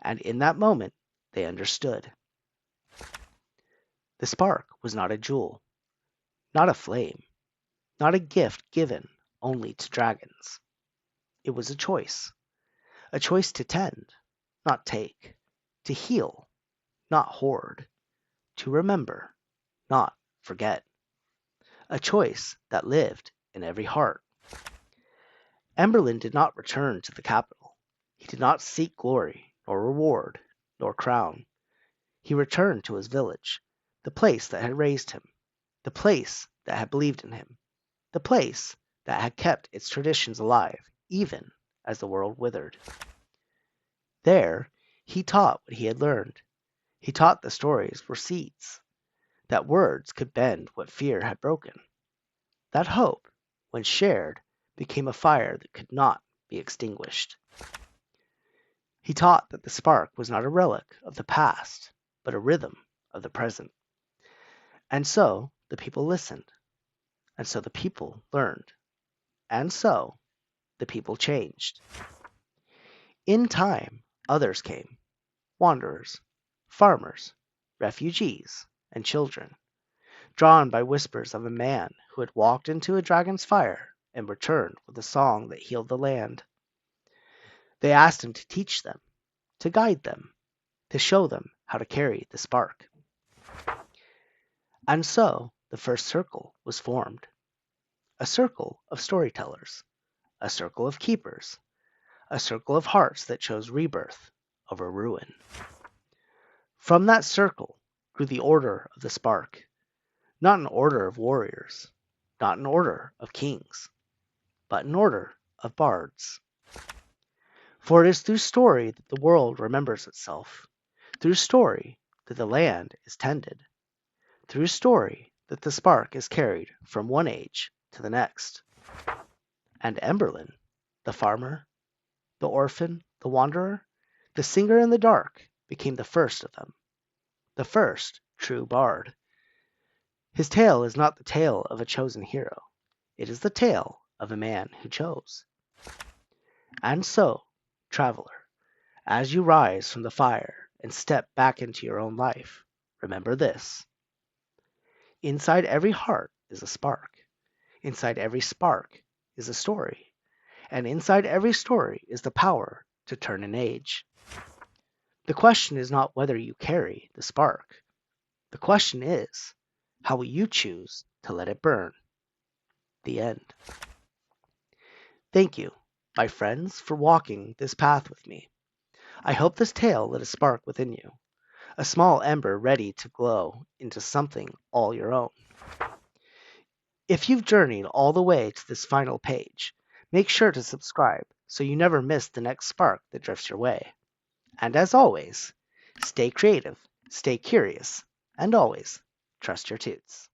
And in that moment, they understood. The spark was not a jewel, not a flame, not a gift given only to dragons. It was a choice to tend, not take, to heal, not hoard, to remember, not forget. A choice that lived in every heart. Emberlin did not return to the capital. He did not seek glory, nor reward, nor crown. He returned to his village, the place that had raised him, the place that had believed in him, the place that had kept its traditions alive, even as the world withered. There, he taught what he had learned. He taught the stories were seeds, that words could bend what fear had broken. That hope, when shared, became a fire that could not be extinguished. He taught that the spark was not a relic of the past, but a rhythm of the present. And so the people listened, and so the people learned, and so the people changed. In time, others came, wanderers, farmers, refugees, and children, drawn by whispers of a man who had walked into a dragon's fire and returned with a song that healed the land. They asked him to teach them, to guide them, to show them how to carry the spark. And so the first circle was formed. A circle of storytellers, a circle of keepers, a circle of hearts that chose rebirth over ruin. From that circle grew the order of the spark, not an order of warriors, not an order of kings, but an order of bards. For it is through story that the world remembers itself, through story that the land is tended, through story that the spark is carried from one age to the next. And Emberlin, the farmer, the orphan, the wanderer, the singer in the dark, became the first of them, the first true bard. His tale is not the tale of a chosen hero. It is the tale of a man who chose. And so, traveler, as you rise from the fire and step back into your own life, remember this. Inside every heart is a spark. Inside every spark is a story. And inside every story is the power to turn an age. The question is not whether you carry the spark. The question is, how will you choose to let it burn? The end. Thank you, my friends, for walking this path with me. I hope this tale lit a spark within you, a small ember ready to glow into something all your own. If you've journeyed all the way to this final page, make sure to subscribe so you never miss the next spark that drifts your way. And as always, stay creative Stay curious, and always trust your toots.